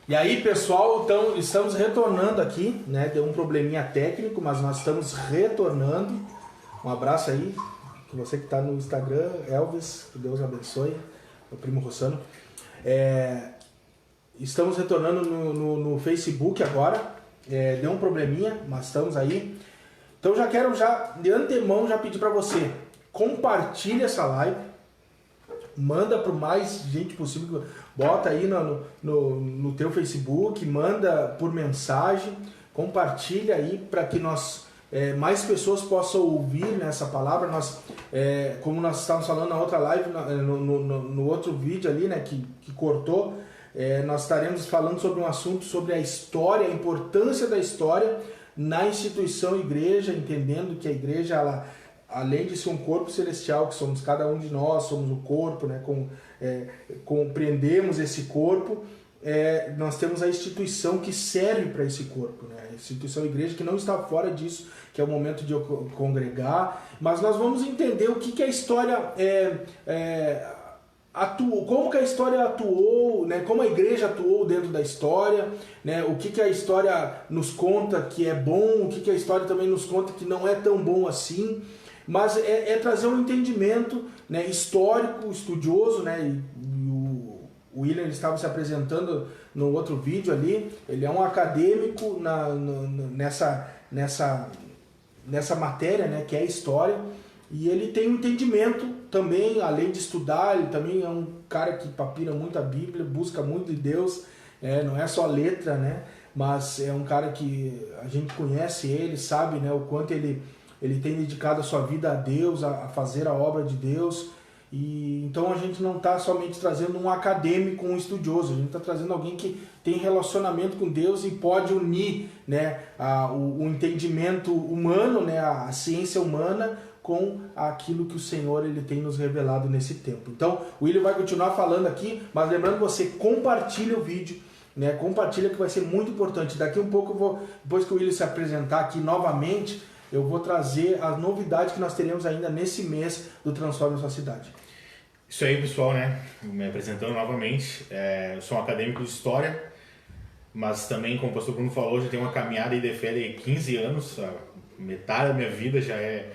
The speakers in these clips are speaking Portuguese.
E aí, pessoal, então estamos retornando aqui, né? Deu um probleminha técnico, mas nós estamos retornando. Um abraço aí, você que está no Instagram, Elvis, que Deus abençoe, meu primo Rossano. Estamos retornando no Facebook agora. Deu um probleminha, mas estamos aí. Então já quero de antemão já pedir para você, compartilhe essa live, manda para o mais gente possível, bota aí no teu Facebook, manda por mensagem, compartilha aí para que mais pessoas possam ouvir nessa palavra. Como nós estávamos falando na outra live, no outro vídeo ali, né, que cortou, nós estaremos falando sobre um assunto sobre a história, a importância da história na instituição igreja, entendendo que a igreja, ela, além de ser um corpo celestial, que somos cada um de nós, somos o corpo, né, compreendemos esse corpo, nós temos a instituição que serve para esse corpo, né, a instituição igreja que não está fora disso, que é o momento de eu congregar, mas nós vamos entender o que a história como que a história atuou, né? Como a igreja atuou dentro da história, né? O que a história nos conta que é bom, o que a história também nos conta que não é tão bom assim, mas é trazer um entendimento, né, histórico, estudioso, né? E o William estava se apresentando no outro vídeo ali, ele é um acadêmico nessa matéria, né, que é a história. E ele tem um entendimento também, além de estudar, ele também é um cara que papira muito a Bíblia, busca muito de Deus, não é só letra, né? Mas é um cara que a gente conhece ele, sabe, né, o quanto ele tem dedicado a sua vida a Deus, a fazer a obra de Deus. E então a gente não está somente trazendo um acadêmico, um estudioso, a gente está trazendo alguém que tem relacionamento com Deus e pode unir, né, o entendimento humano, né, a ciência humana, com aquilo que o Senhor ele tem nos revelado nesse tempo. Então, o William vai continuar falando aqui, mas lembrando você, compartilha o vídeo, né? Compartilha, que vai ser muito importante. Daqui um pouco, depois que o William se apresentar aqui novamente, eu vou trazer as novidades que nós teremos ainda nesse mês do Transforme a Sua Cidade. Isso aí, pessoal, né? Me apresentando novamente. Eu sou um acadêmico de História, mas também, como o pastor Bruno falou, já tenho uma caminhada de fé de 15 anos, metade da minha vida já é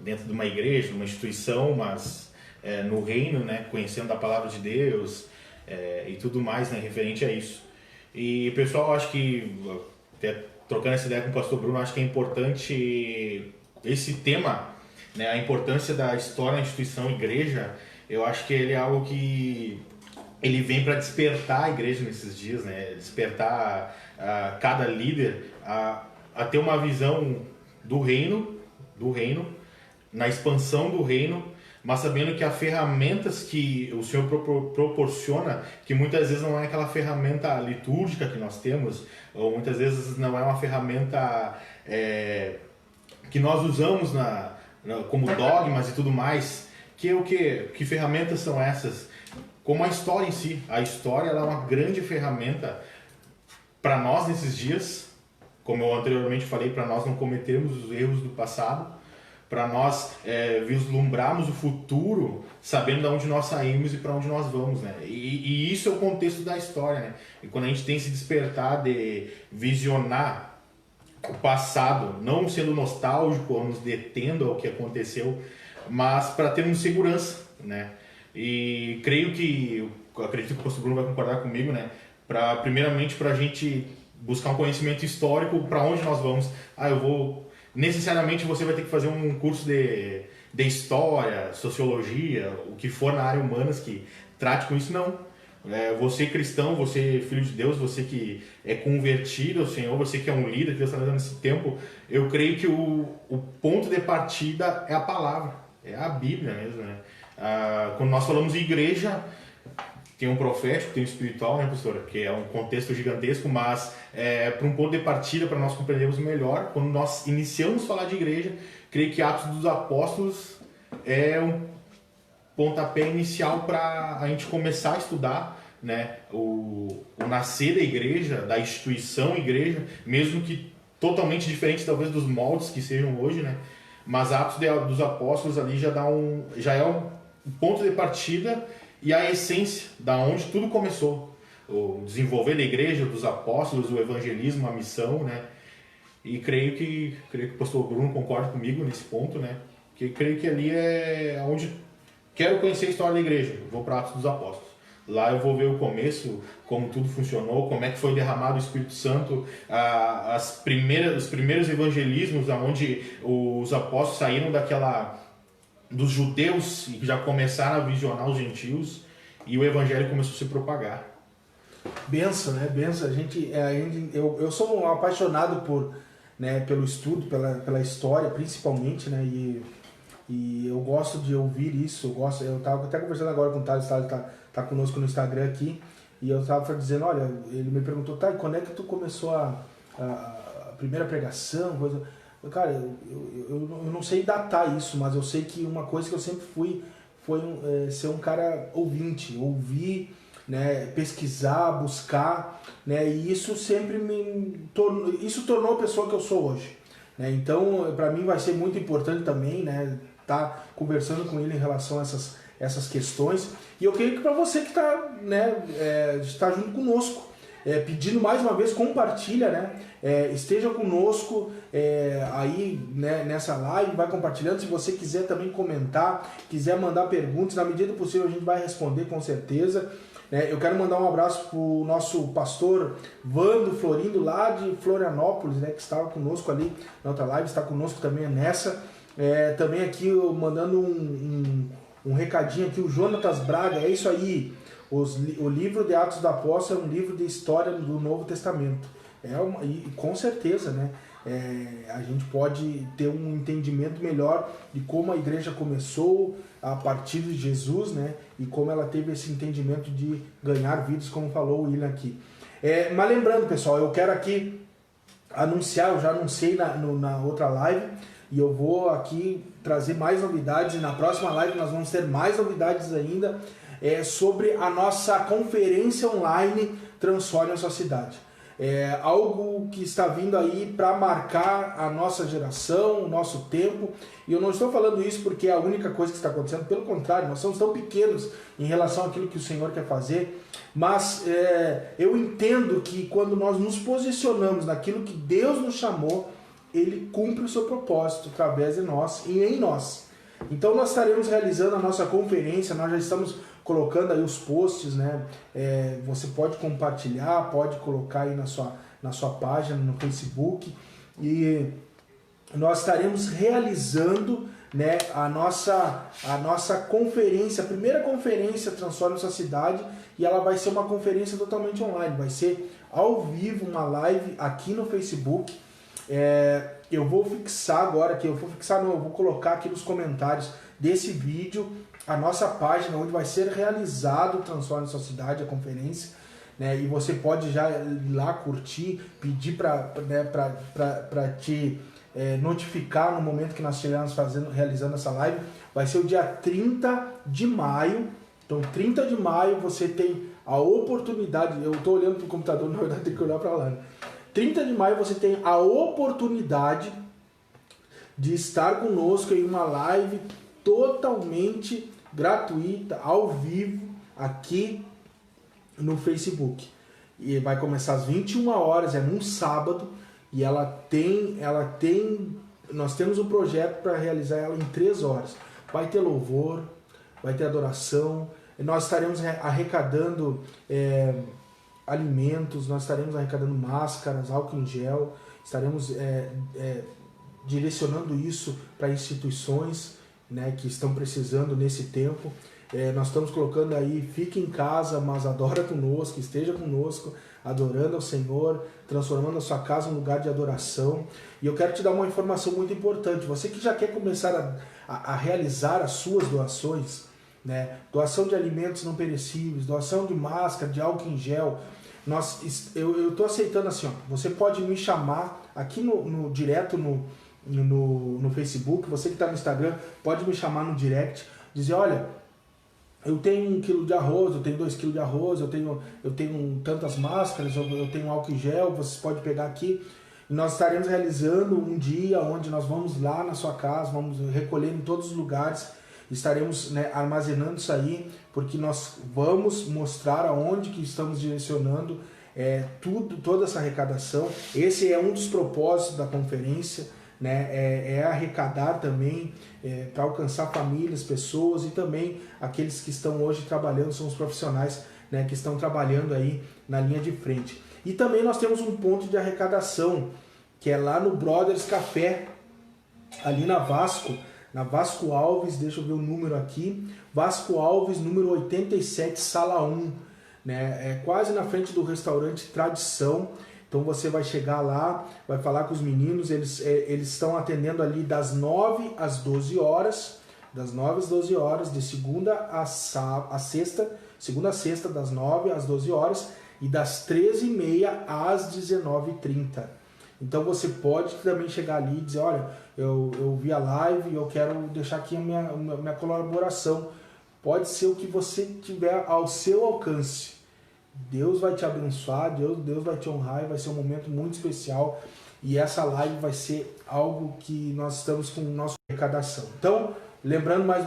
dentro de uma igreja, uma instituição, mas no reino, né, conhecendo a palavra de Deus e tudo mais, né, referente a isso. E pessoal, acho que, até trocando essa ideia com o pastor Bruno, acho que é importante esse tema, né, a importância da história na instituição igreja. Eu acho que ele é algo que ele vem para despertar a igreja nesses dias, né, despertar cada líder a ter uma visão do reino, na expansão do reino, mas sabendo que as ferramentas que o Senhor proporciona, que muitas vezes não é aquela ferramenta litúrgica que nós temos, ou muitas vezes não é uma ferramenta que nós usamos como dogmas e tudo mais, que é o quê? Que ferramentas são essas? Como a história em si. A história, ela é uma grande ferramenta para nós nesses dias, como eu anteriormente falei, para nós não cometermos os erros do passado, para nós vislumbrarmos o futuro, sabendo de onde nós saímos e para onde nós vamos, né? E isso é o contexto da história, né? E quando a gente tem esse despertar de visionar o passado, não sendo nostálgico ou nos detendo ao que aconteceu, mas para termos segurança, né? E acredito que o pastor Bruno vai concordar comigo, né? Primeiramente, para a gente buscar um conhecimento histórico, para onde nós vamos. Necessariamente você vai ter que fazer um curso de história, sociologia, o que for na área humanas que trate com isso, não. Você cristão, você filho de Deus, você que é convertido ao Senhor, você que é um líder que Deus está dando nesse tempo, eu creio que o ponto de partida é a palavra, é a Bíblia mesmo, né? Quando nós falamos de igreja, tem um profético, tem um espiritual, né, pastora? Que é um contexto gigantesco, mas para um ponto de partida, para nós compreendermos melhor, quando nós iniciamos a falar de igreja, creio que Atos dos Apóstolos é um pontapé inicial para a gente começar a estudar, né, o nascer da igreja, da instituição igreja, mesmo que totalmente diferente talvez dos moldes que sejam hoje, né? Mas Atos dos Apóstolos ali já é um ponto de partida e a essência da onde tudo começou. o desenvolver da igreja, dos apóstolos, o evangelismo, a missão, né? E creio que o pastor Bruno concorda comigo nesse ponto, né? Que creio que ali é onde quero conhecer a história da igreja. Eu vou para Atos dos Apóstolos. Lá eu vou ver o começo, como tudo funcionou, como é que foi derramado o Espírito Santo, os primeiros evangelismos, onde os apóstolos saíram dos judeus e já começaram a visionar os gentios, e o evangelho começou a se propagar. Benção, né? Benção. Eu sou um apaixonado pelo estudo, pela história, principalmente, né? E eu gosto de ouvir isso. Eu estava até conversando agora com o Thales, tá conosco no Instagram aqui, e eu estava dizendo, olha, ele me perguntou, tá, quando é que tu começou a primeira pregação, coisa... Cara, eu não sei datar isso, mas eu sei que uma coisa que eu sempre fui foi ser um cara ouvinte, ouvir, né, pesquisar, buscar, né, e isso sempre tornou a pessoa que eu sou hoje, né? Então, para mim vai ser muito importante também, né, tá conversando com ele em relação a essas questões. E eu creio que para você que está, né, está junto conosco, pedindo mais uma vez, compartilha, né? Esteja conosco aí, né, nessa live, vai compartilhando. Se você quiser também comentar, quiser mandar perguntas, na medida do possível a gente vai responder com certeza. Eu quero mandar um abraço para o nosso pastor Vando Florindo, lá de Florianópolis, né, que estava conosco ali na outra live, está conosco também nessa. Também aqui mandando um recadinho aqui, o Jonatas Braga, é isso aí. O livro de Atos dos Apóstolos é um livro de história do Novo Testamento. E com certeza, né, a gente pode ter um entendimento melhor de como a igreja começou a partir de Jesus, né, e como ela teve esse entendimento de ganhar vidas, como falou o William aqui. Mas lembrando, pessoal, eu quero aqui anunciar, eu já anunciei na outra live, e eu vou aqui trazer mais novidades, e na próxima live nós vamos ter mais novidades ainda sobre a nossa conferência online Transforme a Sua Cidade. Algo que está vindo aí para marcar a nossa geração, o nosso tempo, e eu não estou falando isso porque é a única coisa que está acontecendo, pelo contrário, nós somos tão pequenos em relação àquilo que o Senhor quer fazer, mas eu entendo que quando nós nos posicionamos naquilo que Deus nos chamou, Ele cumpre o seu propósito através de nós e em nós. Então nós estaremos realizando a nossa conferência, nós já estamos colocando aí os posts, né? Você pode compartilhar, pode colocar aí na sua página, no Facebook, e nós estaremos realizando, né, a nossa conferência, a primeira conferência Transforme a Sua Cidade, e ela vai ser uma conferência totalmente online, vai ser ao vivo, uma live aqui no Facebook. Eu vou fixar agora aqui, eu vou colocar aqui nos comentários desse vídeo a nossa página onde vai ser realizado o Transforme a Sua Cidade, a conferência, né? E você pode já ir lá curtir, pedir para te notificar no momento que nós estivermos realizando essa live. Vai ser o dia 30 de maio. Então, 30 de maio você tem a oportunidade, eu estou olhando para o computador, na verdade tem que olhar para lá, né? 30 de maio você tem a oportunidade de estar conosco em uma live totalmente gratuita, ao vivo, aqui no Facebook. E vai começar às 21 horas, é num sábado, e nós temos um projeto para realizar ela em 3 horas. Vai ter louvor, vai ter adoração, nós estaremos arrecadando alimentos, nós estaremos arrecadando máscaras, álcool em gel, estaremos direcionando isso para instituições, né, que estão precisando nesse tempo. Nós estamos colocando aí, fique em casa, mas adora conosco, esteja conosco, adorando ao Senhor, transformando a sua casa em um lugar de adoração. E eu quero te dar uma informação muito importante, você que já quer começar a realizar as suas doações, né, doação de alimentos não perecíveis, doação de máscara, de álcool em gel, eu estou aceitando assim, ó, você pode me chamar aqui direto no Facebook, você que está no Instagram, pode me chamar no direct, dizer, olha, eu tenho 1 quilo de arroz, eu tenho 2 quilos de arroz, eu tenho tantas máscaras, eu tenho álcool em gel, vocês podem pegar aqui. E nós estaremos realizando um dia onde nós vamos lá na sua casa, vamos recolher em todos os lugares. estaremos, né, armazenando isso aí, porque nós vamos mostrar aonde que estamos direcionando toda essa arrecadação. Esse é um dos propósitos da conferência, né, é arrecadar também para alcançar famílias, pessoas e também aqueles que estão hoje trabalhando, são os profissionais, né, que estão trabalhando aí na linha de frente. E também nós temos um ponto de arrecadação, que é lá no Brothers Café, ali na Vasco Alves, deixa eu ver o número aqui, Vasco Alves, número 87, sala 1, né? É quase na frente do restaurante Tradição. Então você vai chegar lá, vai falar com os meninos, eles estão atendendo ali das 9 às 12 horas, das 9 às 12 horas, de segunda a sexta, das 9 às 12 horas, e das 13h30 às 19h30. Então você pode também chegar ali e dizer, olha, eu vi a live e eu quero deixar aqui a minha colaboração. Pode ser o que você tiver ao seu alcance. Deus vai te abençoar, Deus vai te honrar e vai ser um momento muito especial. E essa live vai ser algo que nós estamos com nossa arrecadação. Então, lembrando mais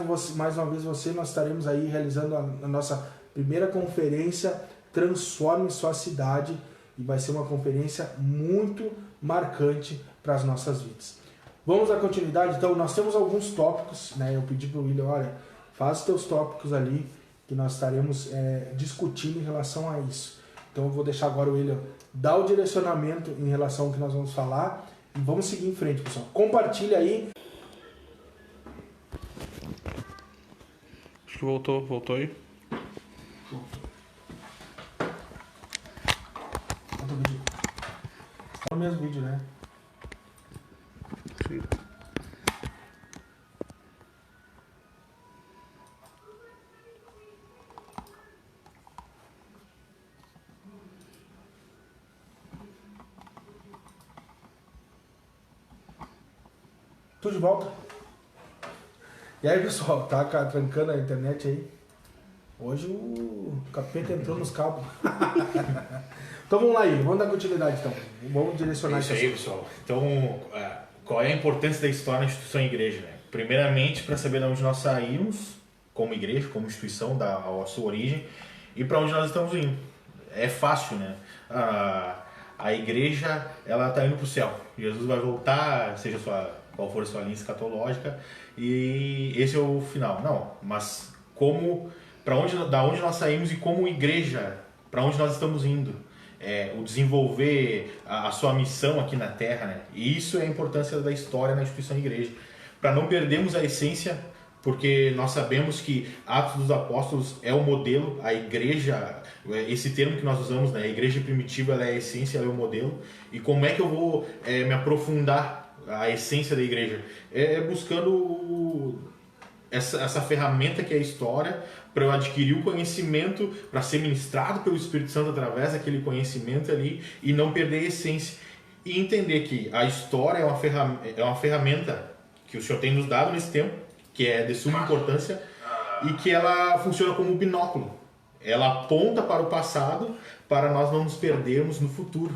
uma vez nós estaremos aí realizando a nossa primeira conferência Transforme Sua Cidade, e vai ser uma conferência muito marcante para as nossas vidas. Vamos à continuidade. Então, nós temos alguns tópicos, né? Eu pedi para o William, olha, faz os teus tópicos ali, que nós estaremos discutindo em relação a isso. Então eu vou deixar agora o William dar o direcionamento em relação ao que nós vamos falar e vamos seguir em frente, pessoal. Compartilha aí. Acho que voltou aí. Outro vídeo. É o mesmo vídeo, né? Sim. Tudo de volta. E aí, pessoal, tá trancando a internet aí? Hoje o capeta entrou nos cabos. Então vamos lá, Igor, vamos dar continuidade então. Vamos direcionar isso aí, pessoal. Então, qual é a importância da história na instituição e igreja, né? Primeiramente, para saber de onde nós saímos como igreja, como instituição, a sua origem, e para onde nós estamos indo. É fácil, né? A igreja, ela está indo para o céu. Jesus vai voltar, seja qual for a sua linha escatológica, e esse é o final. Não, mas da onde nós saímos e como igreja, para onde nós estamos indo, o desenvolver a sua missão aqui na Terra, né? E isso é a importância da história na instituição igreja, para não perdermos a essência, porque nós sabemos que Atos dos Apóstolos é o modelo, a igreja, esse termo que nós usamos, né? A igreja primitiva, ela é a essência, ela é o modelo, e como é que eu vou me aprofundar a essência da igreja? Buscando essa ferramenta que é a história, para eu adquirir o conhecimento, para ser ministrado pelo Espírito Santo através daquele conhecimento ali e não perder a essência. E entender que a história é uma ferramenta que o Senhor tem nos dado nesse tempo, que é de suma importância, e que ela funciona como um binóculo. Ela aponta para o passado para nós não nos perdermos no futuro.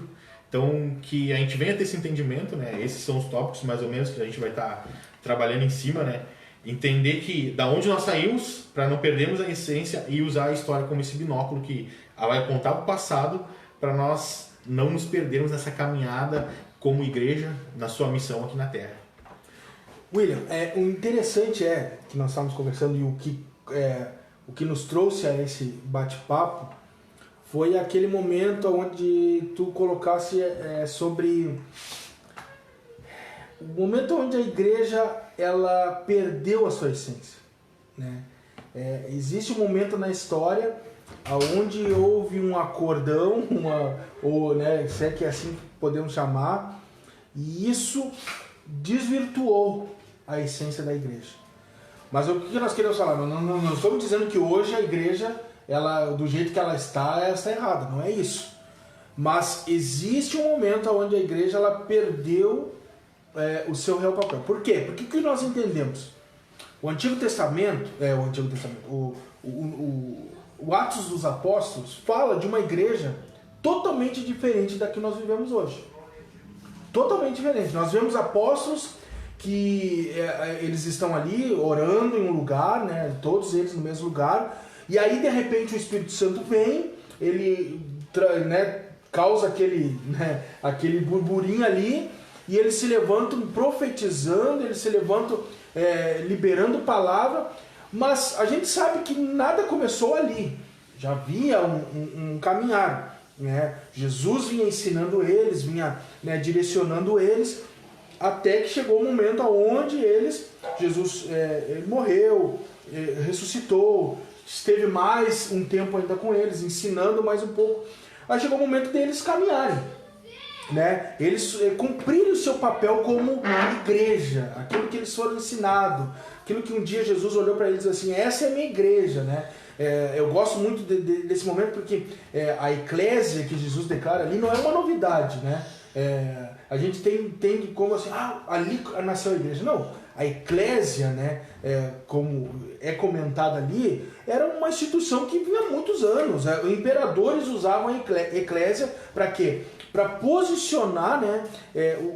Então, que a gente venha ter esse entendimento, né? Esses são os tópicos mais ou menos que a gente vai estar trabalhando em cima, né? Entender que da onde nós saímos, para não perdermos a essência, e usar a história como esse binóculo que vai apontar para o passado, para nós não nos perdermos nessa caminhada como igreja, na sua missão aqui na Terra. William, o interessante que nós estávamos conversando e o que nos trouxe a esse bate-papo foi aquele momento onde tu colocasse sobre o momento onde a igreja ela perdeu a sua essência, né? Existe um momento na história onde houve um acordão, se é que assim podemos chamar, e isso desvirtuou a essência da igreja. Mas o que nós queremos falar? Não estamos dizendo que hoje a igreja, do jeito que ela está errada, não é isso. Mas existe um momento onde a igreja ela perdeu o seu real papel. Por quê? Porque o que nós entendemos? O Antigo Testamento, o Atos dos Apóstolos fala de uma igreja totalmente diferente da que nós vivemos hoje. Totalmente diferente. Nós vemos apóstolos que eles estão ali orando em um lugar, né, todos eles no mesmo lugar, e aí de repente o Espírito Santo vem, ele né, causa aquele burburinho ali, e eles se levantam profetizando, eles se levantam liberando palavra, mas a gente sabe que nada começou ali, já havia um caminhar, né? Jesus vinha ensinando eles, vinha, né, direcionando eles, até que chegou o momento onde Jesus ele morreu, ressuscitou, esteve mais um tempo ainda com eles, ensinando mais um pouco. Aí chegou o momento deles caminharem, né? Eles cumprirem o seu papel como igreja, aquilo que eles foram ensinados, aquilo que um dia Jesus olhou para eles e disse assim, essa é a minha igreja, né? Eu gosto muito desse momento porque a eclésia que Jesus declara ali não é uma novidade, né? A gente tem como assim, ali nasceu a igreja. Não, a eclésia, né, como é comentado ali, era uma instituição que vinha há muitos anos. Os imperadores usavam a eclésia para quê? Para posicionar, né,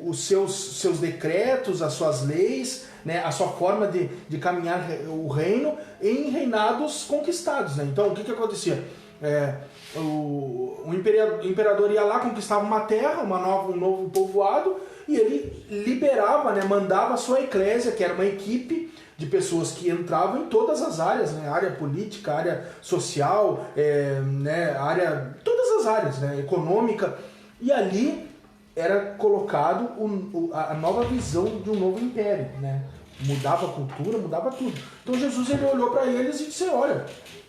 os seus decretos, as suas leis, né, a sua forma de caminhar o reino em reinados conquistados, né? Então o que acontecia? O imperador ia lá, conquistava uma terra, um novo povoado, e ele liberava, né, mandava a sua eclésia, que era uma equipe de pessoas que entravam em todas as áreas, né, área política, área social, né, todas as áreas, né, econômica, e ali era colocado a nova visão de um novo império, né? Mudava a cultura, mudava tudo. Então Jesus ele olhou para eles e disse, olha,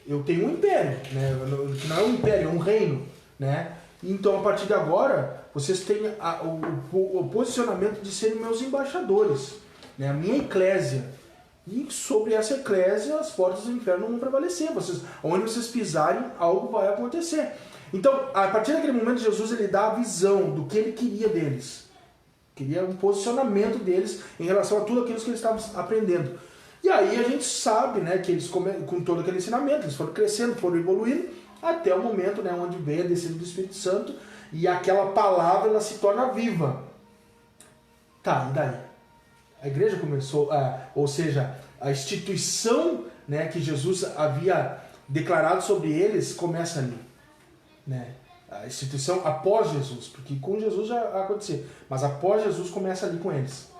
eu tenho um império, né? Que não é um império, é um reino, né? Então a partir de agora vocês têm o posicionamento de serem meus embaixadores, né? A minha eclésia. E sobre essa eclésia as portas do inferno não vão prevalecer. Onde vocês pisarem, algo vai acontecer. Então, a partir daquele momento, Jesus ele dá a visão do que ele queria deles. Queria um posicionamento deles em relação a tudo aquilo que eles estavam aprendendo. E aí a gente sabe, né, que eles, com todo aquele ensinamento, eles foram crescendo, foram evoluindo, até o momento, né, onde vem a descida do Espírito Santo e aquela palavra ela se torna viva. Tá, e daí? A igreja começou, ou seja, a instituição, né, que Jesus havia declarado sobre eles começa ali. Né? A instituição após Jesus, porque com Jesus já aconteceu, mas após Jesus começa ali com eles.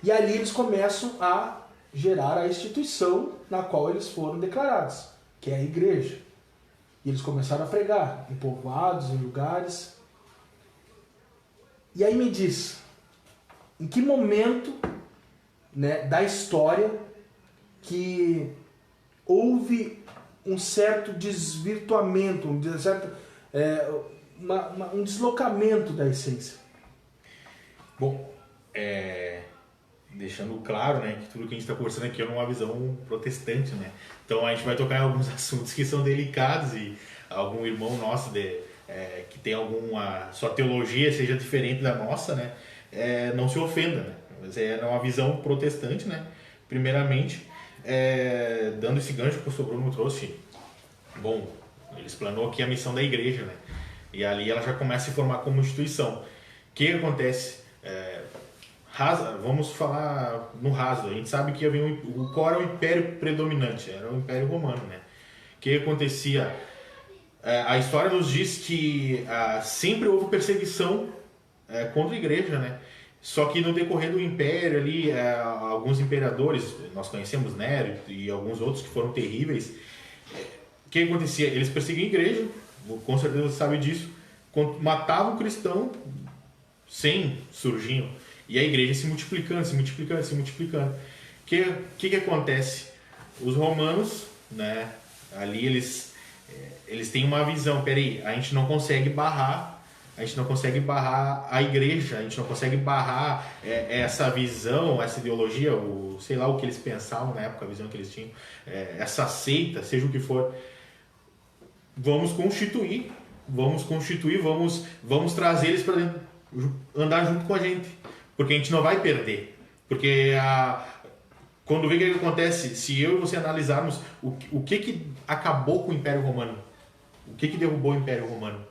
E ali eles começam a gerar a instituição na qual eles foram declarados, que é a igreja. E eles começaram a pregar em povoados, em lugares. E aí me diz, em que momento, né, da história que houve um certo desvirtuamento, um deslocamento da essência? Bom, deixando claro, né, que tudo que a gente está conversando aqui é uma visão protestante, né? Então a gente vai tocar em alguns assuntos que são delicados e algum irmão nosso que tem alguma sua teologia seja diferente da nossa, né? Não se ofenda, né? Mas é uma visão protestante, né? Primeiramente, dando esse gancho que o pastor Bruno trouxe, bom, ele explanou aqui a missão da igreja, né? E ali ela já começa a se formar como instituição. O que acontece? Vamos falar no raso. A gente sabe que havia qual era o império predominante? Era o Império Romano, né? O que acontecia? A história nos diz que sempre houve perseguição contra a igreja, né? Só que no decorrer do império ali, alguns imperadores, nós conhecemos Nero e alguns outros que foram terríveis. O que acontecia? Eles perseguiam a igreja, com certeza você sabe disso, matavam o cristão sem surgiam. E a igreja se multiplicando. O que acontece? Os romanos, né, ali eles têm uma visão, peraí, a gente não consegue barrar a igreja, a gente não consegue barrar essa visão, essa ideologia, sei lá o que eles pensavam na época, a visão que eles tinham, essa seita, seja o que for. Vamos constituir, vamos trazer eles para andar junto com a gente, porque a gente não vai perder. Porque quando vê o que acontece, se eu e você analisarmos o que acabou com o Império Romano, o que derrubou o Império Romano,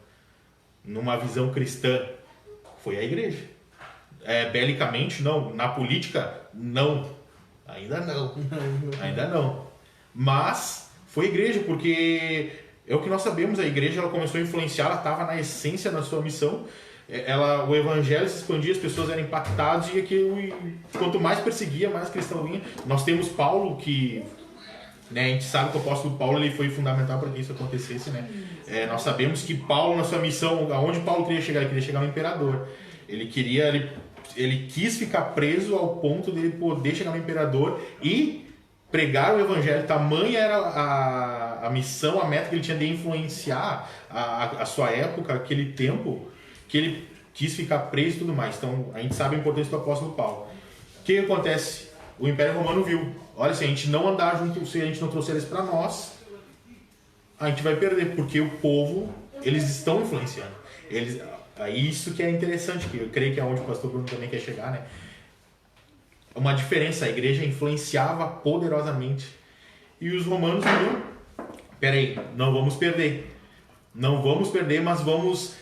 numa visão cristã, foi a igreja. belicamente, não. Na política, não. Ainda não. Ainda não. Mas foi igreja, porque é o que nós sabemos, a igreja ela começou a influenciar, ela estava na essência da sua missão. O evangelho se expandia, as pessoas eram impactadas e quanto mais perseguia, mais cristão vinha. Nós temos Paulo que... Né, a gente sabe que o apóstolo Paulo ele foi fundamental para que isso acontecesse, né? Nós sabemos que Paulo, na sua missão, aonde Paulo queria chegar? Ele queria chegar no imperador. Ele quis ficar preso ao ponto de ele poder chegar no imperador e pregar o evangelho. Tamanha era a missão, a meta que ele tinha de influenciar a sua época, aquele tempo, que ele quis ficar preso e tudo mais. Então, a gente sabe a importância do apóstolo Paulo. O que acontece? O Império Romano viu, olha, se a gente não andar junto, se a gente não trouxer eles para nós, a gente vai perder, porque o povo, eles estão influenciando. Isso que é interessante, que eu creio que é onde o pastor Bruno também quer chegar, né? Uma diferença, a igreja influenciava poderosamente. E os romanos viram, peraí, não vamos perder. Não vamos perder, mas vamos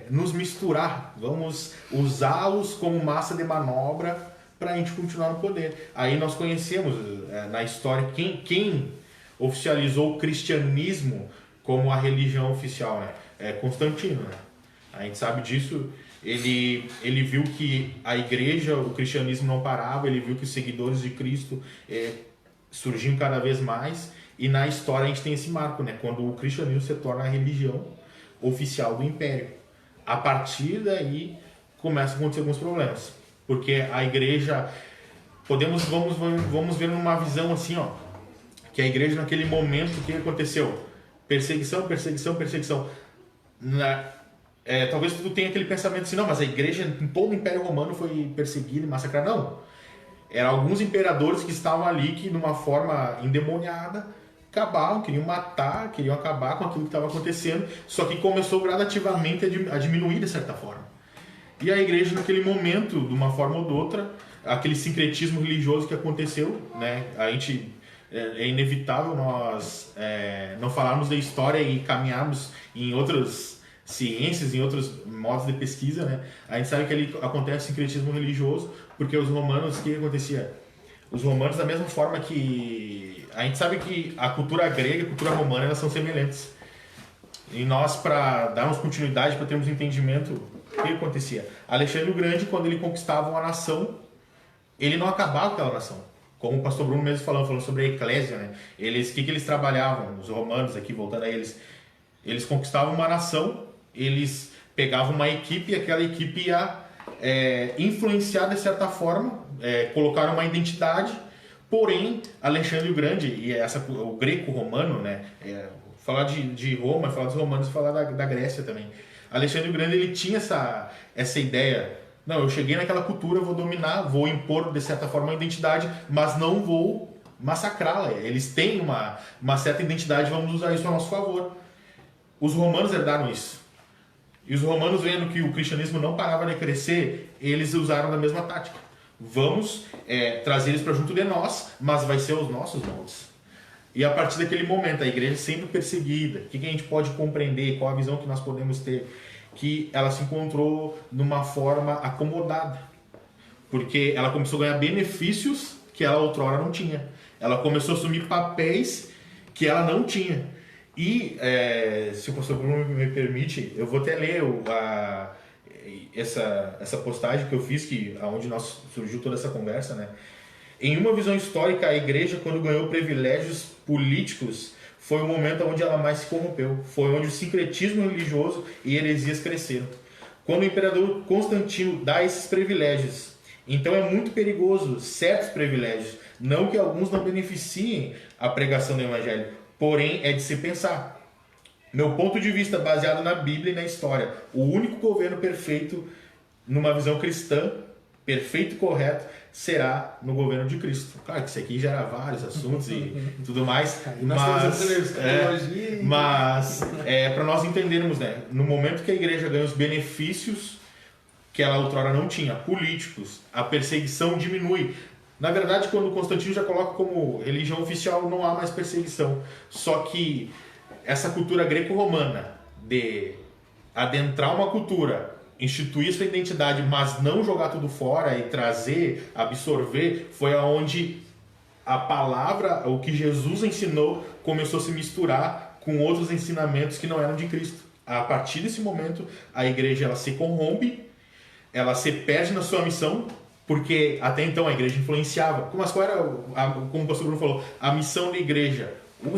nos misturar, vamos usá-los como massa de manobra para a gente continuar no poder. Aí nós conhecemos na história quem oficializou o cristianismo como a religião oficial, né? Constantino, né? A gente sabe disso. Ele viu que a igreja, o cristianismo não parava, ele viu que os seguidores de Cristo surgiam cada vez mais, e na história a gente tem esse marco, né? Quando o cristianismo se torna a religião oficial do império. A partir daí começam a acontecer alguns problemas. Porque a igreja, vamos ver numa visão assim, ó, que a igreja naquele momento, o que aconteceu? Perseguição. Talvez tu tenha aquele pensamento assim, não, mas a igreja em todo o Império Romano foi perseguida e massacrada. Não. Eram alguns imperadores que estavam ali que, de uma forma endemoniada, queriam matar, queriam acabar com aquilo que estava acontecendo, só que começou gradativamente a diminuir de certa forma. E a igreja, naquele momento, de uma forma ou de outra, aquele sincretismo religioso que aconteceu, né? A gente é inevitável nós não falarmos da história e caminharmos em outras ciências, em outros modos de pesquisa, né? A gente sabe que ali acontece sincretismo religioso, porque os romanos, o que acontecia? Os romanos, da mesma forma que... A gente sabe que a cultura grega e a cultura romana, elas são semelhantes. E nós, para darmos continuidade, para termos entendimento... O que acontecia? Alexandre o Grande, quando ele conquistava uma nação, ele não acabava com aquela nação. Como o pastor Bruno mesmo falando sobre a eclésia, né? O que eles trabalhavam? Os romanos, aqui voltando a eles conquistavam uma nação, eles pegavam uma equipe e aquela equipe ia influenciar de certa forma, colocar uma identidade, porém, Alexandre o Grande, e o greco-romano, né? Falar de Roma, falar dos romanos e falar da Grécia também. Alexandre o Grande, ele tinha essa ideia, não, eu cheguei naquela cultura, eu vou dominar, vou impor de certa forma uma identidade, mas não vou massacrá-la. Eles têm uma certa identidade, vamos usar isso a nosso favor. Os romanos herdaram isso. E os romanos, vendo que o cristianismo não parava de crescer, eles usaram da mesma tática. Vamos trazer eles para junto de nós, mas vai ser os nossos moldes. E a partir daquele momento, a igreja sempre perseguida, o que a gente pode compreender, qual a visão que nós podemos ter? Que ela se encontrou numa forma acomodada, porque ela começou a ganhar benefícios que ela outrora não tinha. Ela começou a assumir papéis que ela não tinha. E, se o pastor Bruno me permite, eu vou até ler essa postagem que eu fiz, onde surgiu toda essa conversa, né? Em uma visão histórica, a igreja, quando ganhou privilégios políticos, foi o momento onde ela mais se corrompeu. Foi onde o sincretismo religioso e heresias cresceram. Quando o imperador Constantino dá esses privilégios, então é muito perigoso certos privilégios. Não que alguns não beneficiem a pregação do evangelho, porém é de se pensar. Meu ponto de vista, baseado na Bíblia e na história, o único governo perfeito, numa visão cristã, perfeito e correto, será no governo de Cristo. Claro que isso aqui gera vários assuntos e tudo mais, mas para nós entendermos, né, no momento que a igreja ganha os benefícios que ela outrora não tinha, políticos, a perseguição diminui. Na verdade, quando Constantino já coloca como religião oficial, não há mais perseguição. Só que essa cultura greco-romana de adentrar uma cultura instituir sua identidade, mas não jogar tudo fora e trazer, absorver, foi aonde a palavra, o que Jesus ensinou, começou a se misturar com outros ensinamentos que não eram de Cristo. A partir desse momento, a igreja ela se corrompe, ela se perde na sua missão, porque até então a igreja influenciava. Mas qual era, como o pastor Bruno falou, a missão da igreja? O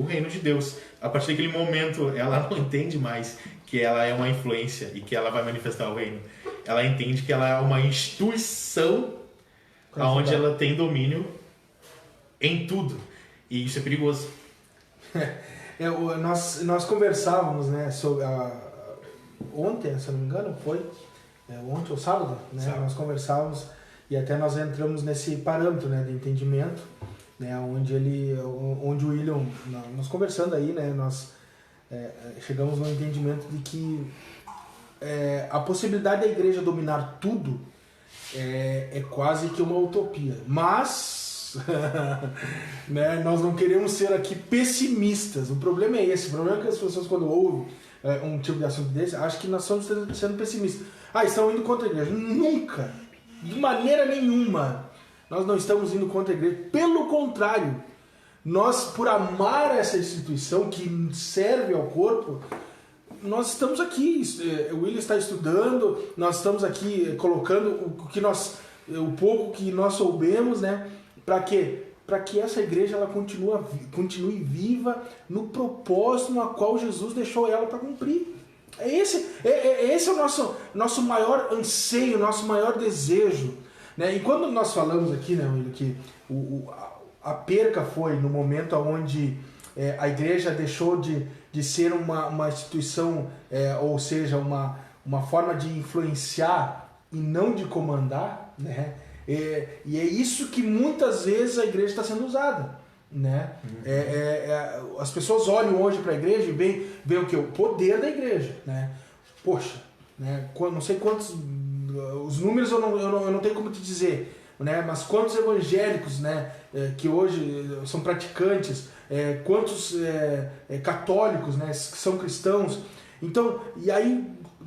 reino de Deus. A partir daquele momento, ela não entende mais que ela é uma influência e que ela vai manifestar o reino. Ela entende que ela é uma instituição onde ela tem domínio em tudo. E isso é perigoso. Nós conversávamos, né, sobre ontem, se eu não me engano, foi ontem ou sábado, né? Sábado. Nós conversávamos e até nós entramos nesse parâmetro, né, de entendimento, né, onde o William, nós conversando aí, né, nós chegamos no entendimento de que a possibilidade da igreja dominar tudo é quase que uma utopia, mas né, nós não queremos ser aqui pessimistas. O problema é esse, o problema é que as pessoas quando ouvem um tipo de assunto desse, acham que nós estamos sendo pessimistas. Estão indo contra a igreja. Nunca, de maneira nenhuma, nós não estamos indo contra a igreja. Pelo contrário, nós, por amar essa instituição que serve ao corpo, nós estamos aqui. O William está estudando, nós estamos aqui colocando o pouco que nós soubemos, né? Para quê? Para que essa igreja ela continue viva no propósito no qual Jesus deixou ela para cumprir. Esse é o nosso maior anseio, nosso maior desejo, né? E quando nós falamos aqui, né, William, que a perca foi no momento onde a igreja deixou de ser uma instituição, ou seja, uma forma de influenciar e não de comandar, né? E é isso que muitas vezes a igreja está sendo usada, né? As pessoas olham hoje para a igreja e veem o que? O poder da igreja, né? Poxa, né? Não sei quantos, os números eu não tenho como te dizer, né? Mas quantos evangélicos, né, que hoje são praticantes, quantos católicos, né, que são cristãos. Então, e aí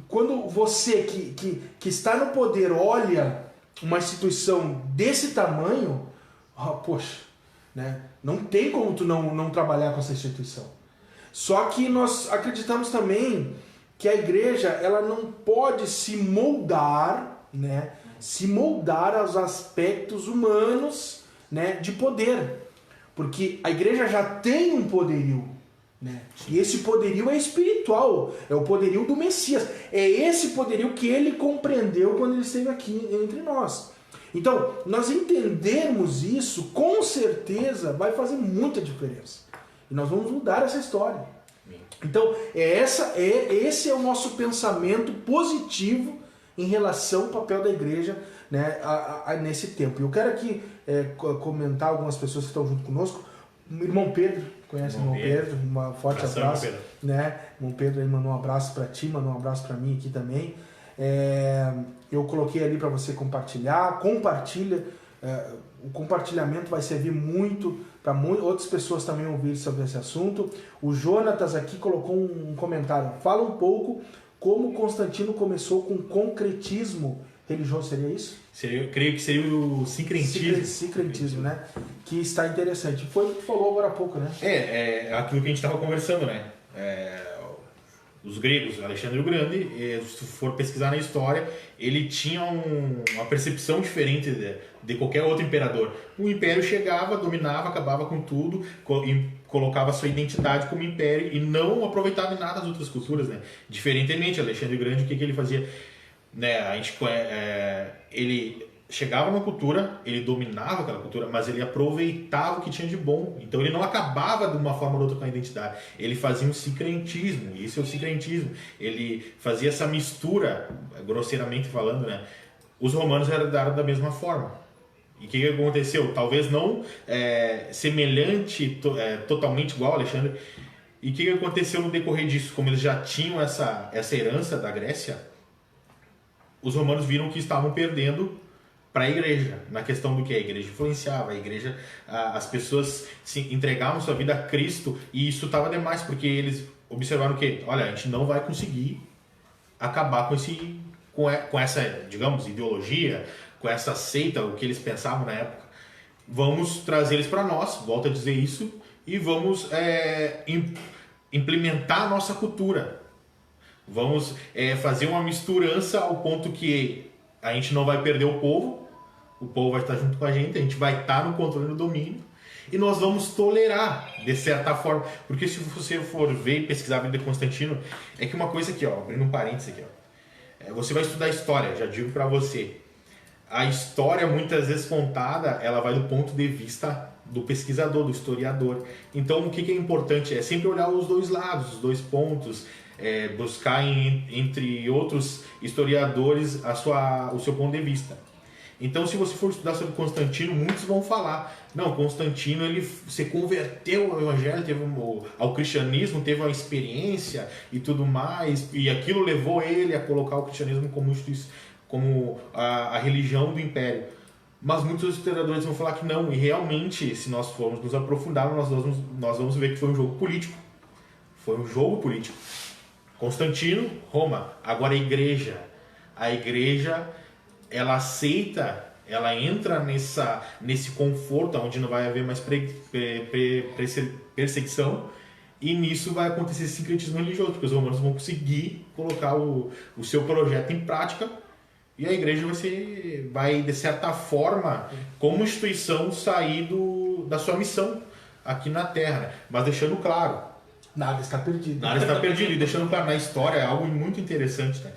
quando você que está no poder olha uma instituição desse tamanho, poxa, né, não tem como tu não trabalhar com essa instituição. Só que nós acreditamos também que a igreja ela não pode se moldar, né, aos aspectos humanos, né, de poder, porque a igreja já tem um poderio, né, e esse poderio é espiritual, é o poderio do Messias, é esse poderio que ele compreendeu quando ele esteve aqui entre nós. Então, nós entendermos isso, com certeza vai fazer muita diferença, e nós vamos mudar essa história. Então, esse é o nosso pensamento positivo em relação ao papel da igreja, né, nesse tempo. Eu quero aqui comentar algumas pessoas que estão junto conosco. O irmão Pedro, conhece o irmão Pedro? Um forte abraço. Né? O irmão Pedro aí mandou um abraço para ti, mandou um abraço para mim aqui também. Eu coloquei ali para você compartilhar. Compartilha. O compartilhamento vai servir muito para outras pessoas também ouvirem sobre esse assunto. O Jonatas aqui colocou um comentário. Fala um pouco como Constantino começou com concretismo religioso, seria isso? Eu creio que seria o sincretismo. Sincretismo, né? Que está interessante. Foi o que tu falou agora há pouco, né? É aquilo que a gente estava conversando, né? Os gregos, Alexandre o Grande, se for pesquisar na história, ele tinha uma percepção diferente de qualquer outro imperador. O império chegava, dominava, acabava com tudo, colocava sua identidade como império e não aproveitava em nada as outras culturas, né? Diferentemente, Alexandre o Grande, o que ele fazia? Né, ele chegava numa cultura, ele dominava aquela cultura, mas ele aproveitava o que tinha de bom. Então ele não acabava de uma forma ou outra com a identidade. Ele fazia um sincretismo, e isso é o sincretismo. Ele fazia essa mistura, grosseiramente falando, né? Os romanos herdaram da mesma forma. E o que aconteceu? Talvez não semelhante, totalmente igual a Alexandre. E o que aconteceu no decorrer disso? Como eles já tinham essa herança da Grécia, os romanos viram que estavam perdendo para a igreja, na questão do que a igreja influenciava, a igreja, as pessoas se entregavam sua vida a Cristo, e isso estava demais, porque eles observaram que, olha, a gente não vai conseguir acabar com essa, digamos, ideologia, com essa seita, o que eles pensavam na época. Vamos trazer eles para nós, volto a dizer isso, e vamos implementar a nossa cultura. Vamos fazer uma misturança ao ponto que a gente não vai perder o povo vai estar junto com a gente vai estar no controle e no domínio, e nós vamos tolerar, de certa forma, porque se você for ver e pesquisar a vida de Constantino, é que uma coisa aqui, ó, abrindo um parênteses aqui, ó, você vai estudar história, já digo para você, a história muitas vezes contada, ela vai do ponto de vista do pesquisador, do historiador. Então o que é importante é sempre olhar os dois lados, os dois pontos, buscar entre outros historiadores o seu ponto de vista. Então, se você for estudar sobre Constantino, muitos vão falar, não, Constantino ele se converteu ao evangelho, ao cristianismo, teve uma experiência e tudo mais, e aquilo levou ele a colocar o cristianismo como a religião do império. Mas muitos historiadores vão falar que não, e realmente, se nós formos nos aprofundar, nós vamos ver que foi um jogo político. Foi um jogo político. Constantino, Roma, agora a igreja ela aceita, ela entra nesse conforto onde não vai haver mais perseguição, e nisso vai acontecer esse sincretismo religioso, porque os romanos vão conseguir colocar o seu projeto em prática, e a igreja vai de certa forma, como instituição, sair da sua missão aqui na Terra, mas deixando claro, nada está perdido. Nada está perdido, e deixando claro, na história é algo muito interessante, né?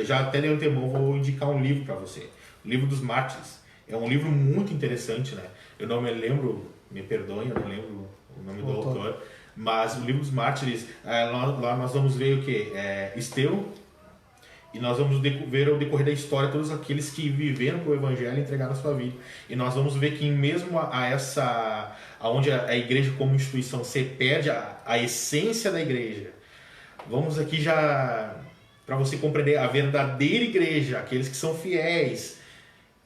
Já até de antemão vou indicar um livro para você. O Livro dos Mártires. É um livro muito interessante, né? Eu não me lembro, me perdoem, eu não lembro o nome do autor, mas o Livro dos Mártires, lá nós vamos ver o que? Estevão, e nós vamos ver ao decorrer da história todos aqueles que viveram com o Evangelho e entregaram a sua vida. E nós vamos ver que mesmo onde a igreja como instituição se perde a essência da igreja. Vamos aqui já, para você compreender, a verdadeira igreja, aqueles que são fiéis,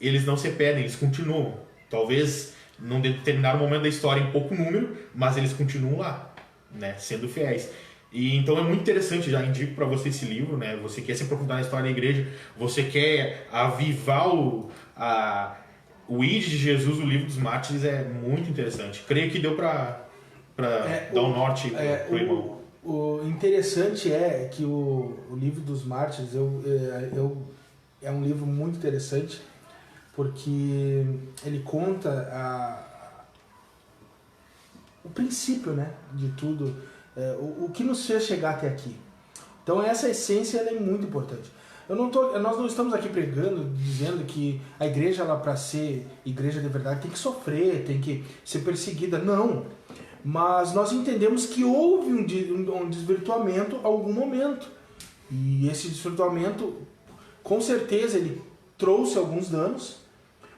eles não se perdem, eles continuam. Talvez num determinado momento da história em pouco número, mas eles continuam lá, né, sendo fiéis. E então é muito interessante, já indico para você esse livro, né? Você quer se aprofundar na história da igreja, você quer avivar o ID de Jesus, o Livro dos Mártires é muito interessante. Creio que deu para dar um norte pro irmão. O interessante é que o Livro dos Mártires é um livro muito interessante, porque ele conta o princípio, né, de tudo, o que nos fez chegar até aqui. Então essa essência ela é muito importante. Nós não estamos aqui pregando, dizendo que a igreja, para ser igreja de verdade, tem que sofrer, tem que ser perseguida. Não. Mas nós entendemos que houve um desvirtuamento em algum momento. E esse desvirtuamento, com certeza, ele trouxe alguns danos.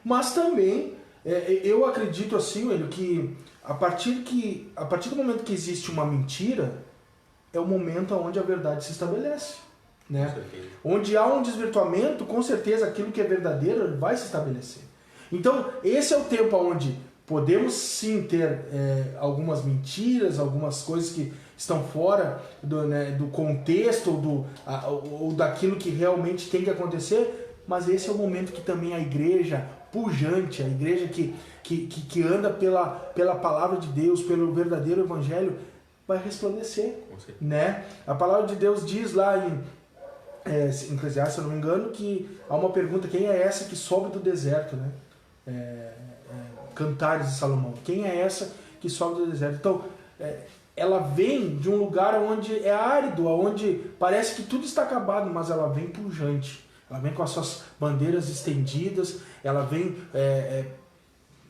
Mas também, eu acredito assim, que a partir do momento que existe uma mentira, é o momento onde a verdade se estabelece. Né? Onde há um desvirtuamento, com certeza aquilo que é verdadeiro vai se estabelecer. Então, esse é o tempo onde podemos sim ter algumas mentiras, algumas coisas que estão fora do contexto ou daquilo que realmente tem que acontecer, mas esse é o momento que também a igreja pujante, a igreja que anda pela palavra de Deus, pelo verdadeiro evangelho, vai resplandecer. Né? A palavra de Deus diz lá em Eclesiastes, se eu não me engano, que há uma pergunta: quem é essa que sobe do deserto, né? Cantares de Salomão, quem é essa que sobe do deserto? Então, ela vem de um lugar onde é árido, onde parece que tudo está acabado, mas ela vem pujante, ela vem com as suas bandeiras estendidas, ela vem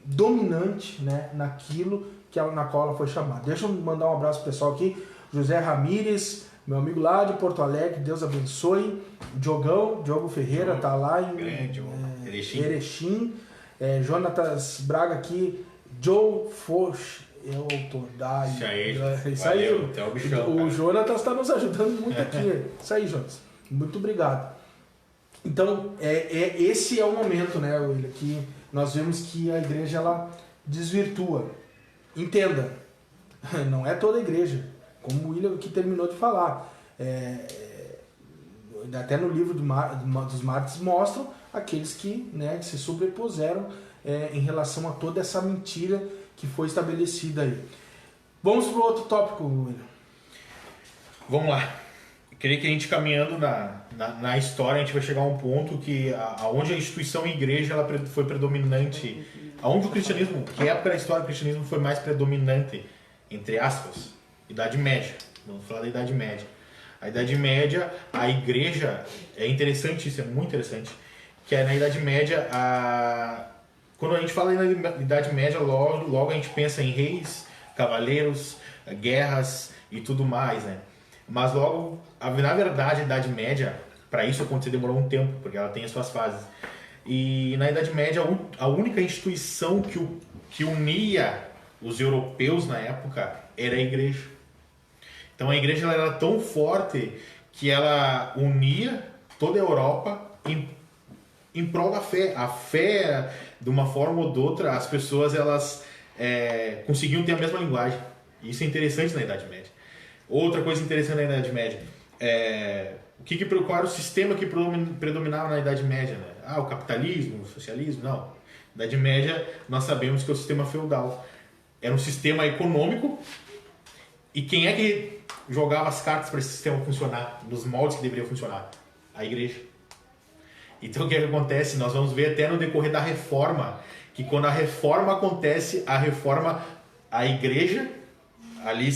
dominante, né, naquilo na qual ela foi chamada. Deixa eu mandar um abraço pro pessoal aqui: José Ramírez, meu amigo lá de Porto Alegre, Deus abençoe. Diogo Ferreira tá lá em Erechim. Jonatas Braga aqui, Joe Foch é o autor da... Isso aí, o Jonatas está nos ajudando muito aqui. Isso aí, Jonatas. Muito obrigado. Então, esse é o momento, né, William, que nós vemos que a igreja ela desvirtua. Entenda, não é toda a igreja, como o William que terminou de falar. até no livro dos mártires mostram aqueles que, né, que se sobrepuseram em relação a toda essa mentira que foi estabelecida aí. Vamos para o outro tópico, William. Vamos lá. Eu queria que a gente, caminhando na história, a gente vai chegar a um ponto que aonde a instituição igreja ela foi predominante, aonde o cristianismo, que época da história o cristianismo foi mais predominante, entre aspas, Idade Média. Vamos falar da Idade Média. A Idade Média, a igreja, é interessante isso, é muito interessante, que na Idade Média, quando a gente fala na Idade Média, logo a gente pensa em reis, cavaleiros, guerras e tudo mais, né? Mas logo, na verdade, a Idade Média, para isso acontecer demorou um tempo, porque ela tem as suas fases. E na Idade Média, a única instituição que unia os europeus na época era a igreja. Então a igreja ela era tão forte que ela unia toda a Europa em prol da fé. A fé, de uma forma ou de outra, as pessoas elas conseguiam ter a mesma linguagem. Isso é interessante na Idade Média. Outra coisa interessante na Idade Média, qual era o sistema que predominava na Idade Média? Né? O capitalismo, o socialismo? Não. Na Idade Média, nós sabemos que é o sistema feudal. Era um sistema econômico, e quem é que jogava as cartas para esse sistema funcionar, nos moldes que deveria funcionar? A igreja. Então o que acontece? Nós vamos ver até no decorrer da reforma, que quando a reforma acontece, a igreja, ali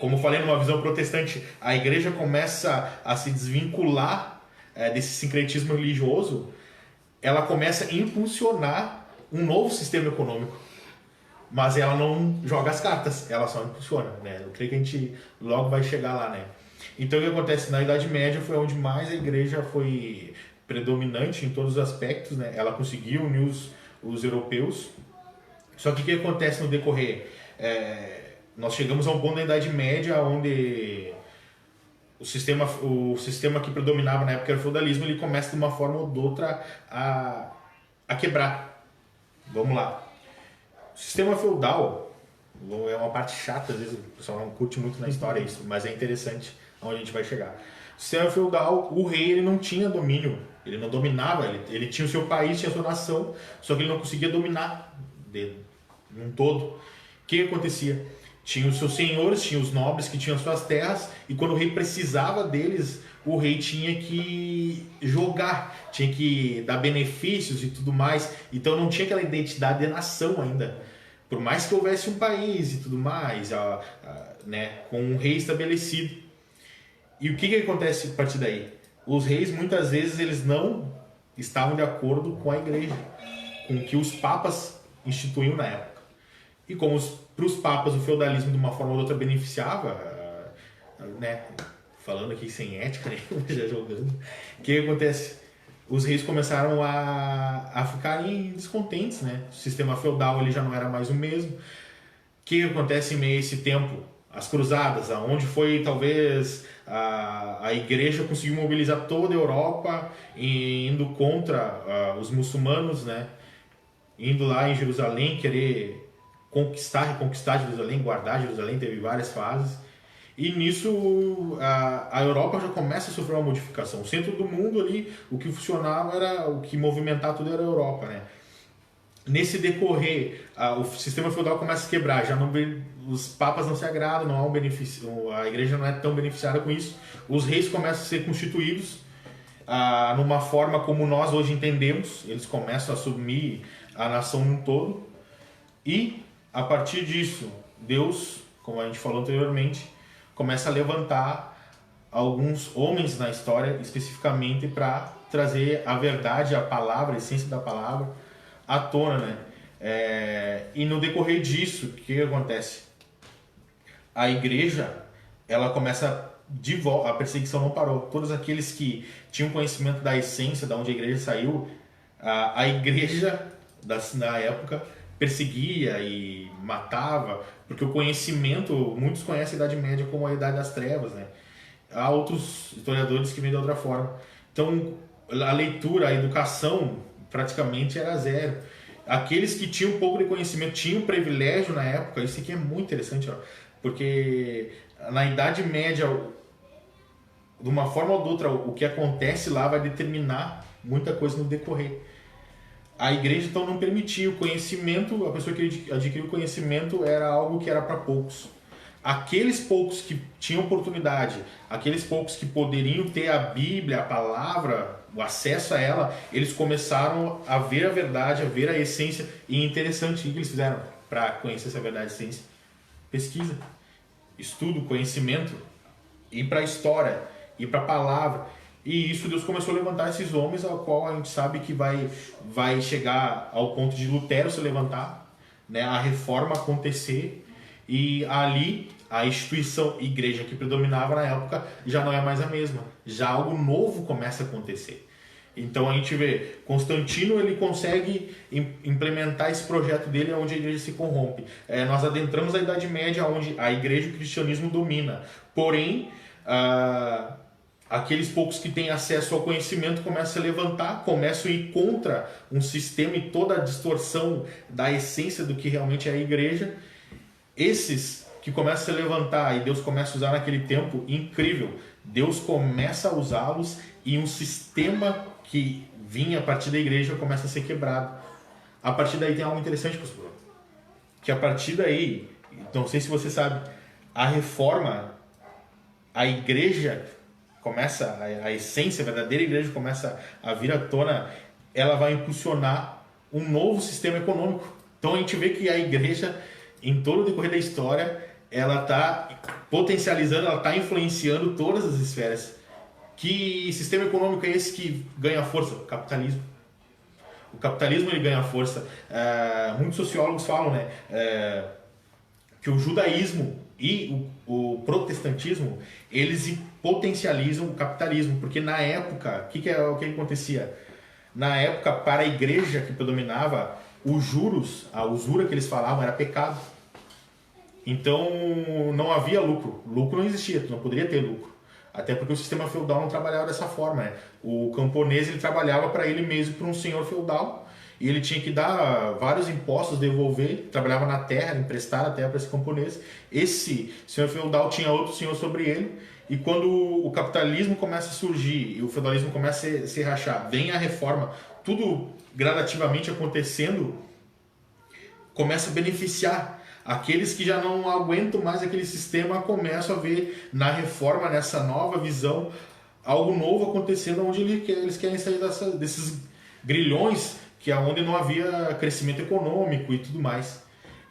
como eu falei numa visão protestante, a igreja começa a se desvincular desse sincretismo religioso, ela começa a impulsionar um novo sistema econômico. Mas ela não joga as cartas, ela só impulsiona, né? Eu creio que a gente logo vai chegar lá, né? Então o que acontece? Na Idade Média foi onde mais a igreja foi predominante em todos os aspectos, né? Ela conseguiu unir os europeus. Só que o que acontece no decorrer? Nós chegamos a um ponto da Idade Média onde o sistema que predominava na época era o feudalismo, ele começa de uma forma ou de outra a quebrar. Vamos lá. O sistema feudal é uma parte chata, às vezes o pessoal não curte muito na história isso, mas é interessante onde a gente vai chegar. O sistema feudal, o rei ele não tinha domínio, ele não dominava, ele tinha o seu país, tinha a sua nação, só que ele não conseguia dominar num todo. O que acontecia? Tinha os seus senhores, tinha os nobres que tinham as suas terras, e quando o rei precisava deles, o rei tinha que jogar, tinha que dar benefícios e tudo mais. Então não tinha aquela identidade de nação ainda. Por mais que houvesse um país e tudo mais, né, com um rei estabelecido. E o que acontece a partir daí? Os reis muitas vezes eles não estavam de acordo com a igreja, com o que os papas instituíam na época. E como para os papas o feudalismo de uma forma ou outra beneficiava, né, falando aqui sem ética nenhuma, já jogando, o que acontece? Os reis começaram a ficarem descontentes, né? O sistema feudal ele já não era mais o mesmo. O que acontece em meio a esse tempo? As cruzadas, onde foi talvez a igreja conseguiu mobilizar toda a Europa indo contra os muçulmanos, né? Indo lá em Jerusalém, querer reconquistar Jerusalém, guardar Jerusalém, teve várias fases. E nisso a Europa já começa a sofrer uma modificação. O centro do mundo ali, o que funcionava era, o que movimentava tudo era a Europa, né? Nesse decorrer, o sistema feudal começa a quebrar, os papas não se agradam, não há um benefício, a igreja não é tão beneficiada com isso. Os reis começam a ser constituídos numa forma como nós hoje entendemos, eles começam a assumir a nação num todo. E a partir disso, Deus, como a gente falou anteriormente, começa a levantar alguns homens na história, especificamente para trazer a verdade, a palavra, a essência da palavra, à tona, né? E no decorrer disso, o que acontece? A igreja, ela começa de volta, a perseguição não parou. Todos aqueles que tinham conhecimento da essência, de onde a igreja saiu, a igreja na época perseguia e matava, porque o conhecimento, muitos conhecem a Idade Média como a Idade das Trevas, né? Há outros historiadores que veem de outra forma. Então, a leitura, a educação, praticamente era zero. Aqueles que tinham um pouco de conhecimento tinham privilégio na época. Isso aqui é muito interessante, ó, porque na Idade Média de uma forma ou de outra, o que acontece lá vai determinar muita coisa no decorrer. A igreja então não permitia o conhecimento, a pessoa que adquiriu o conhecimento era algo que era para poucos. Aqueles poucos que tinham oportunidade, aqueles poucos que poderiam ter a Bíblia, a palavra, o acesso a ela, eles começaram a ver a verdade, a ver a essência. E interessante, o que eles fizeram para conhecer essa verdade e essência? Pesquisa, estudo, conhecimento, ir para a história, ir para a palavra. E isso Deus começou a levantar esses homens, ao qual a gente sabe que vai chegar ao ponto de Lutero se levantar, né, a reforma acontecer, e ali a instituição igreja que predominava na época já não é mais a mesma, já algo novo começa a acontecer. Então a gente vê, Constantino ele consegue implementar esse projeto dele onde a igreja se corrompe. Nós adentramos a Idade Média onde a igreja e o cristianismo domina, porém aqueles poucos que têm acesso ao conhecimento começam a levantar, começam a ir contra um sistema e toda a distorção da essência do que realmente é a igreja. Esses que começam a se levantar e Deus começa a usar naquele tempo, incrível, Deus começa a usá-los e um sistema que vinha a partir da igreja começa a ser quebrado. A partir daí tem algo interessante, pastor, que a partir daí, não sei se você sabe, a reforma, a igreja começa, a essência, a verdadeira igreja começa a vir à tona, ela vai impulsionar um novo sistema econômico. Então a gente vê que a igreja, em todo o decorrer da história, ela está potencializando, ela está influenciando todas as esferas. Que sistema econômico é esse que ganha força? O capitalismo. O capitalismo ele ganha força. Muitos sociólogos falam, né, que o judaísmo e o protestantismo eles potencializam o capitalismo, porque na época, o que acontecia? Na época, para a igreja que predominava, os juros, a usura que eles falavam era pecado. Então não havia lucro. Lucro não existia, tu não poderia ter lucro. Até porque o sistema feudal não trabalhava dessa forma, né? O camponês ele trabalhava para ele mesmo, para um senhor feudal, e ele tinha que dar vários impostos, devolver, trabalhava na terra, emprestar a terra para esse camponês. Esse senhor feudal tinha outro senhor sobre ele, e quando o capitalismo começa a surgir e o feudalismo começa a se rachar, vem a reforma, tudo gradativamente acontecendo, começa a beneficiar. Aqueles que já não aguentam mais aquele sistema começam a ver na reforma, nessa nova visão, algo novo acontecendo onde eles querem sair desses grilhões que é onde não havia crescimento econômico e tudo mais.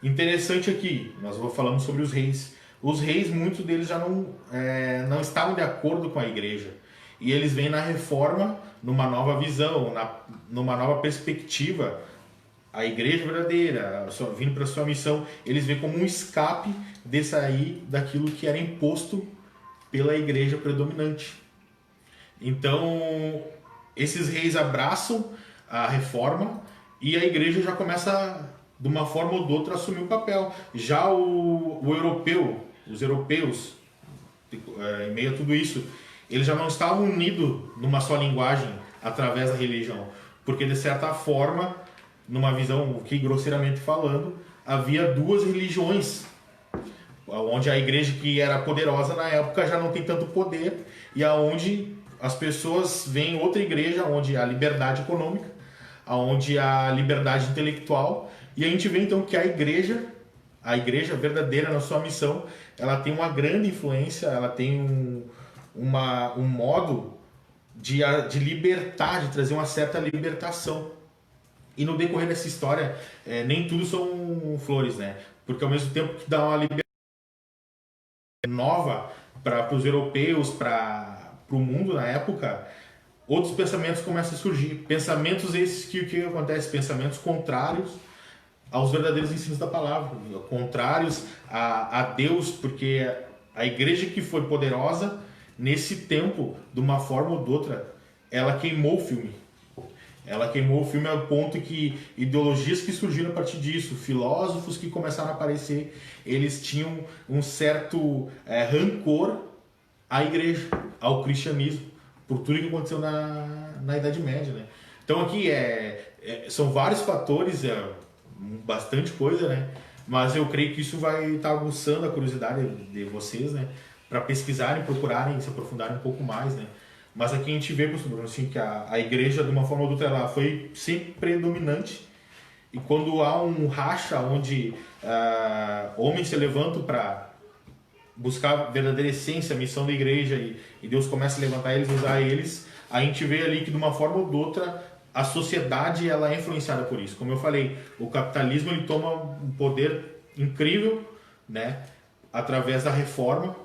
Interessante aqui, nós falamos sobre os reis. Os reis, muitos deles já não estavam de acordo com a igreja. E eles vêm na reforma, numa nova visão, numa nova perspectiva. A igreja verdadeira, vindo para a sua missão, eles veem como um escape de sair daquilo que era imposto pela igreja predominante. Então, esses reis abraçam a reforma e a igreja já começa, de uma forma ou de outra, a assumir o papel. Já os europeus, em meio a tudo isso, eles já não estavam unidos numa só linguagem através da religião, porque de certa forma, numa visão que grosseiramente falando, havia duas religiões, onde a igreja que era poderosa na época já não tem tanto poder, e aonde as pessoas veem outra igreja onde há liberdade econômica, onde há liberdade intelectual, e a gente vê então que a igreja verdadeira na sua missão, ela tem uma grande influência, ela tem um modo de libertar, de trazer uma certa libertação. E no decorrer dessa história, nem tudo são flores, né? Porque ao mesmo tempo que dá uma liberdade nova para os europeus, para o mundo na época, outros pensamentos começam a surgir. Pensamentos esses que acontece? Pensamentos contrários aos verdadeiros ensinos da palavra, contrários a Deus, porque a igreja que foi poderosa, nesse tempo, de uma forma ou de outra, ela queimou o filme. Ela queimou o filme ao ponto que ideologias que surgiram a partir disso, filósofos que começaram a aparecer, eles tinham um certo rancor à igreja, ao cristianismo, por tudo que aconteceu na Idade Média, né? Então aqui são vários fatores, bastante coisa, né? Mas eu creio que isso vai estar aguçando a curiosidade de vocês, né? para pesquisarem, procurarem se aprofundarem um pouco mais, né? Mas aqui a gente vê, pastor Bruno, assim, que a igreja, de uma forma ou de outra, ela foi sempre predominante. E quando há um racha onde homens se levantam para buscar a verdadeira essência, a missão da igreja, e Deus começa a levantar eles, usar eles, a gente vê ali que de uma forma ou de outra a sociedade ela é influenciada por isso. Como eu falei, o capitalismo ele toma um poder incrível, né, através da reforma,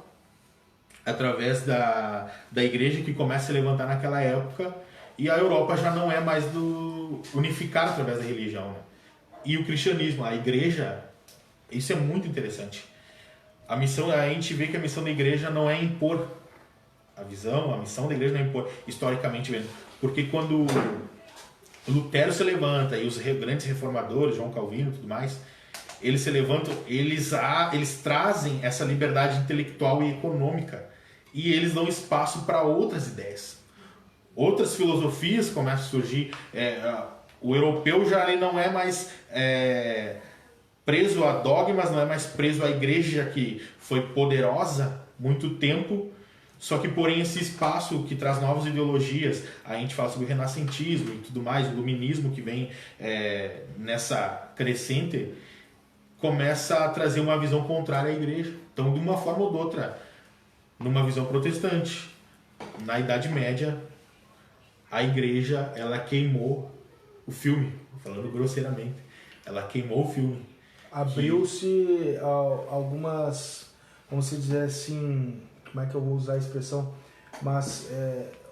através da igreja que começa a se levantar naquela época, e a Europa já não é mais unificada através da religião, né? E o cristianismo, a igreja, isso é muito interessante. A gente vê que a missão da igreja não é impor a missão da igreja não é impor, historicamente vendo. Porque quando Lutero se levanta e os grandes reformadores, João Calvino e tudo mais, eles se levantam, eles trazem essa liberdade intelectual e econômica e eles dão espaço para outras ideias. Outras filosofias começam a surgir. O europeu já ele não é mais preso a dogmas, não é mais preso à igreja que foi poderosa muito tempo, só que porém esse espaço que traz novas ideologias, a gente fala sobre o renascentismo e tudo mais, o iluminismo que vem nessa crescente, começa a trazer uma visão contrária à igreja. Então, de uma forma ou de outra, numa visão protestante, na Idade Média, a igreja ela queimou o filme, falando grosseiramente, ela queimou o filme. Abriu-se algumas, vamos dizer assim, como é que eu vou usar a expressão, mas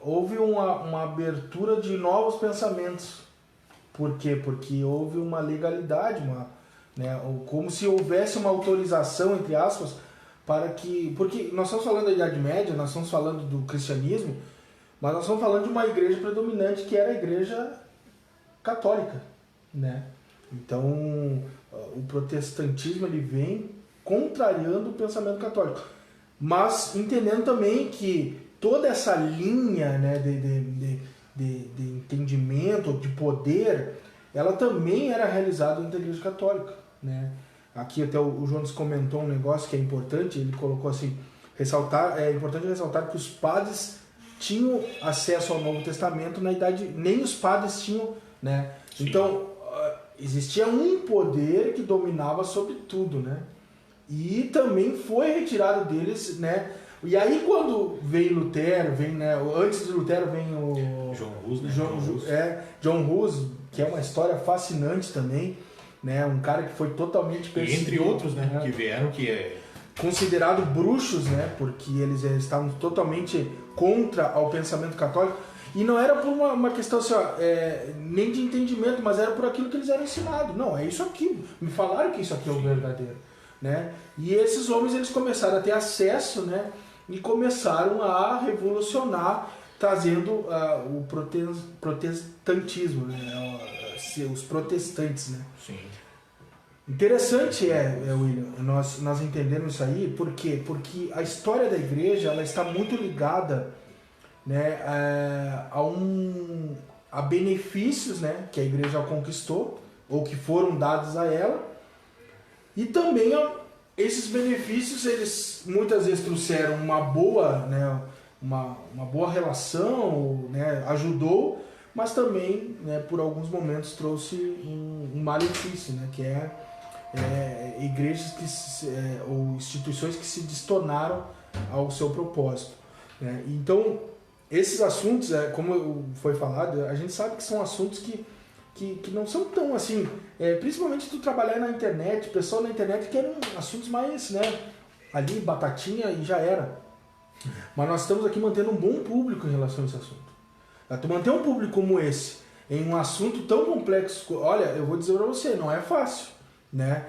houve uma abertura de novos pensamentos. Por quê? Porque houve uma legalidade, como se houvesse uma autorização, entre aspas, para que... Porque nós estamos falando da Idade Média, nós estamos falando do cristianismo, mas nós estamos falando de uma igreja predominante que era a igreja católica, né? Então, o protestantismo ele vem contrariando o pensamento católico, mas entendendo também que toda essa linha, né, de entendimento, de poder, ela também era realizada dentro da igreja católica, né? Aqui até o Jonas comentou um negócio que é importante, ele colocou assim, é importante ressaltar que os padres tinham acesso ao Novo Testamento na idade, nem os padres tinham, né? Sim. Então, existia um poder que dominava sobre tudo, né? E também foi retirado deles, né? E aí quando veio Lutero, antes de Lutero vem o John Hus, né? John Hus, que é uma história fascinante também, né? Um cara que foi totalmente perseguido, entre outros, né? Que vieram considerado bruxos, né? Porque eles estavam totalmente contra ao pensamento católico. E não era por uma questão assim, nem de entendimento, mas era por aquilo que eles eram ensinados. Não, é isso aqui. Me falaram que isso aqui é o verdadeiro, né? E esses homens eles começaram a ter acesso, né? E começaram a revolucionar, trazendo o protestantismo, né? Os protestantes, né? Sim. Interessante William, nós entendemos isso aí, por quê? Porque a história da igreja ela está muito ligada, né, a benefícios, né, que a igreja conquistou ou que foram dados a ela, e também esses benefícios eles muitas vezes trouxeram uma boa, né, uma boa relação, né, ajudou, mas também, né, por alguns momentos trouxe um malefício, né, que igrejas ou instituições que se destornaram ao seu propósito, né? Então esses assuntos, como foi falado, a gente sabe que são assuntos que não são tão assim, principalmente tu trabalhar na internet, o pessoal na internet querem assuntos mais, né, ali, batatinha e já era. Mas nós estamos aqui mantendo um bom público em relação a esse assunto. Tu manter um público como esse em um assunto tão complexo, olha, eu vou dizer pra você, não é fácil, né?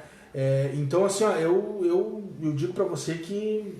Então assim, eu digo pra você que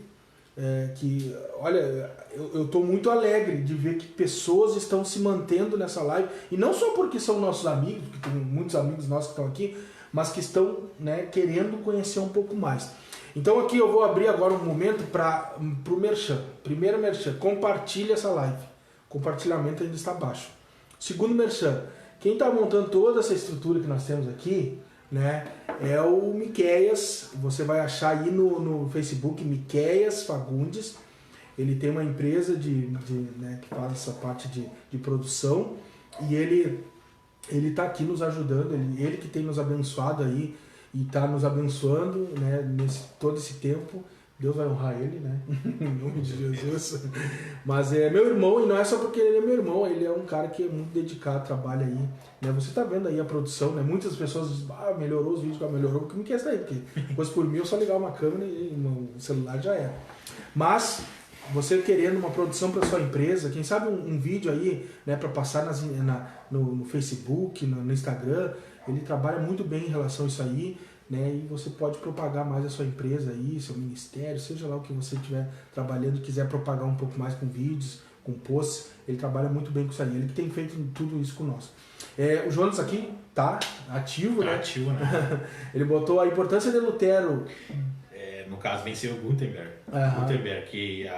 olha, eu tô muito alegre de ver que pessoas estão se mantendo nessa live, e não só porque são nossos amigos, porque tem muitos amigos nossos que estão aqui, mas que estão, né, querendo conhecer um pouco mais. Então aqui eu vou abrir agora um momento para o merchan. Primeiro merchan, compartilhe essa live. O compartilhamento ainda está baixo. Segundo merchan, quem está montando toda essa estrutura que nós temos aqui, né? É o Miqueias, você vai achar aí no Facebook Miqueias Fagundes. Ele tem uma empresa né, que faz essa parte de produção e ele está aqui nos ajudando, ele que tem nos abençoado aí e está nos abençoando, né, todo esse tempo. Deus vai honrar ele, né? Em nome de Jesus. Mas é meu irmão, e não é só porque ele é meu irmão, ele é um cara que é muito dedicado, trabalha aí. Né? Você tá vendo aí a produção, né? Muitas pessoas dizem, melhorou os vídeos, melhorou, porque não quer sair, porque fosse por mim eu só ligar uma câmera e o celular já era. Mas você querendo uma produção para sua empresa, quem sabe um vídeo aí, né, para passar no Facebook, no Instagram, ele trabalha muito bem em relação a isso aí. Né, e você pode propagar mais a sua empresa aí, seu ministério, seja lá o que você estiver trabalhando e quiser propagar um pouco mais com vídeos, com posts, ele trabalha muito bem com isso aí, ele que tem feito tudo isso conosco. O Jonas aqui tá ativo, né? Ativo, né? Ele botou a importância de Lutero. No caso, venceu o Gutenberg. Gutenberg, que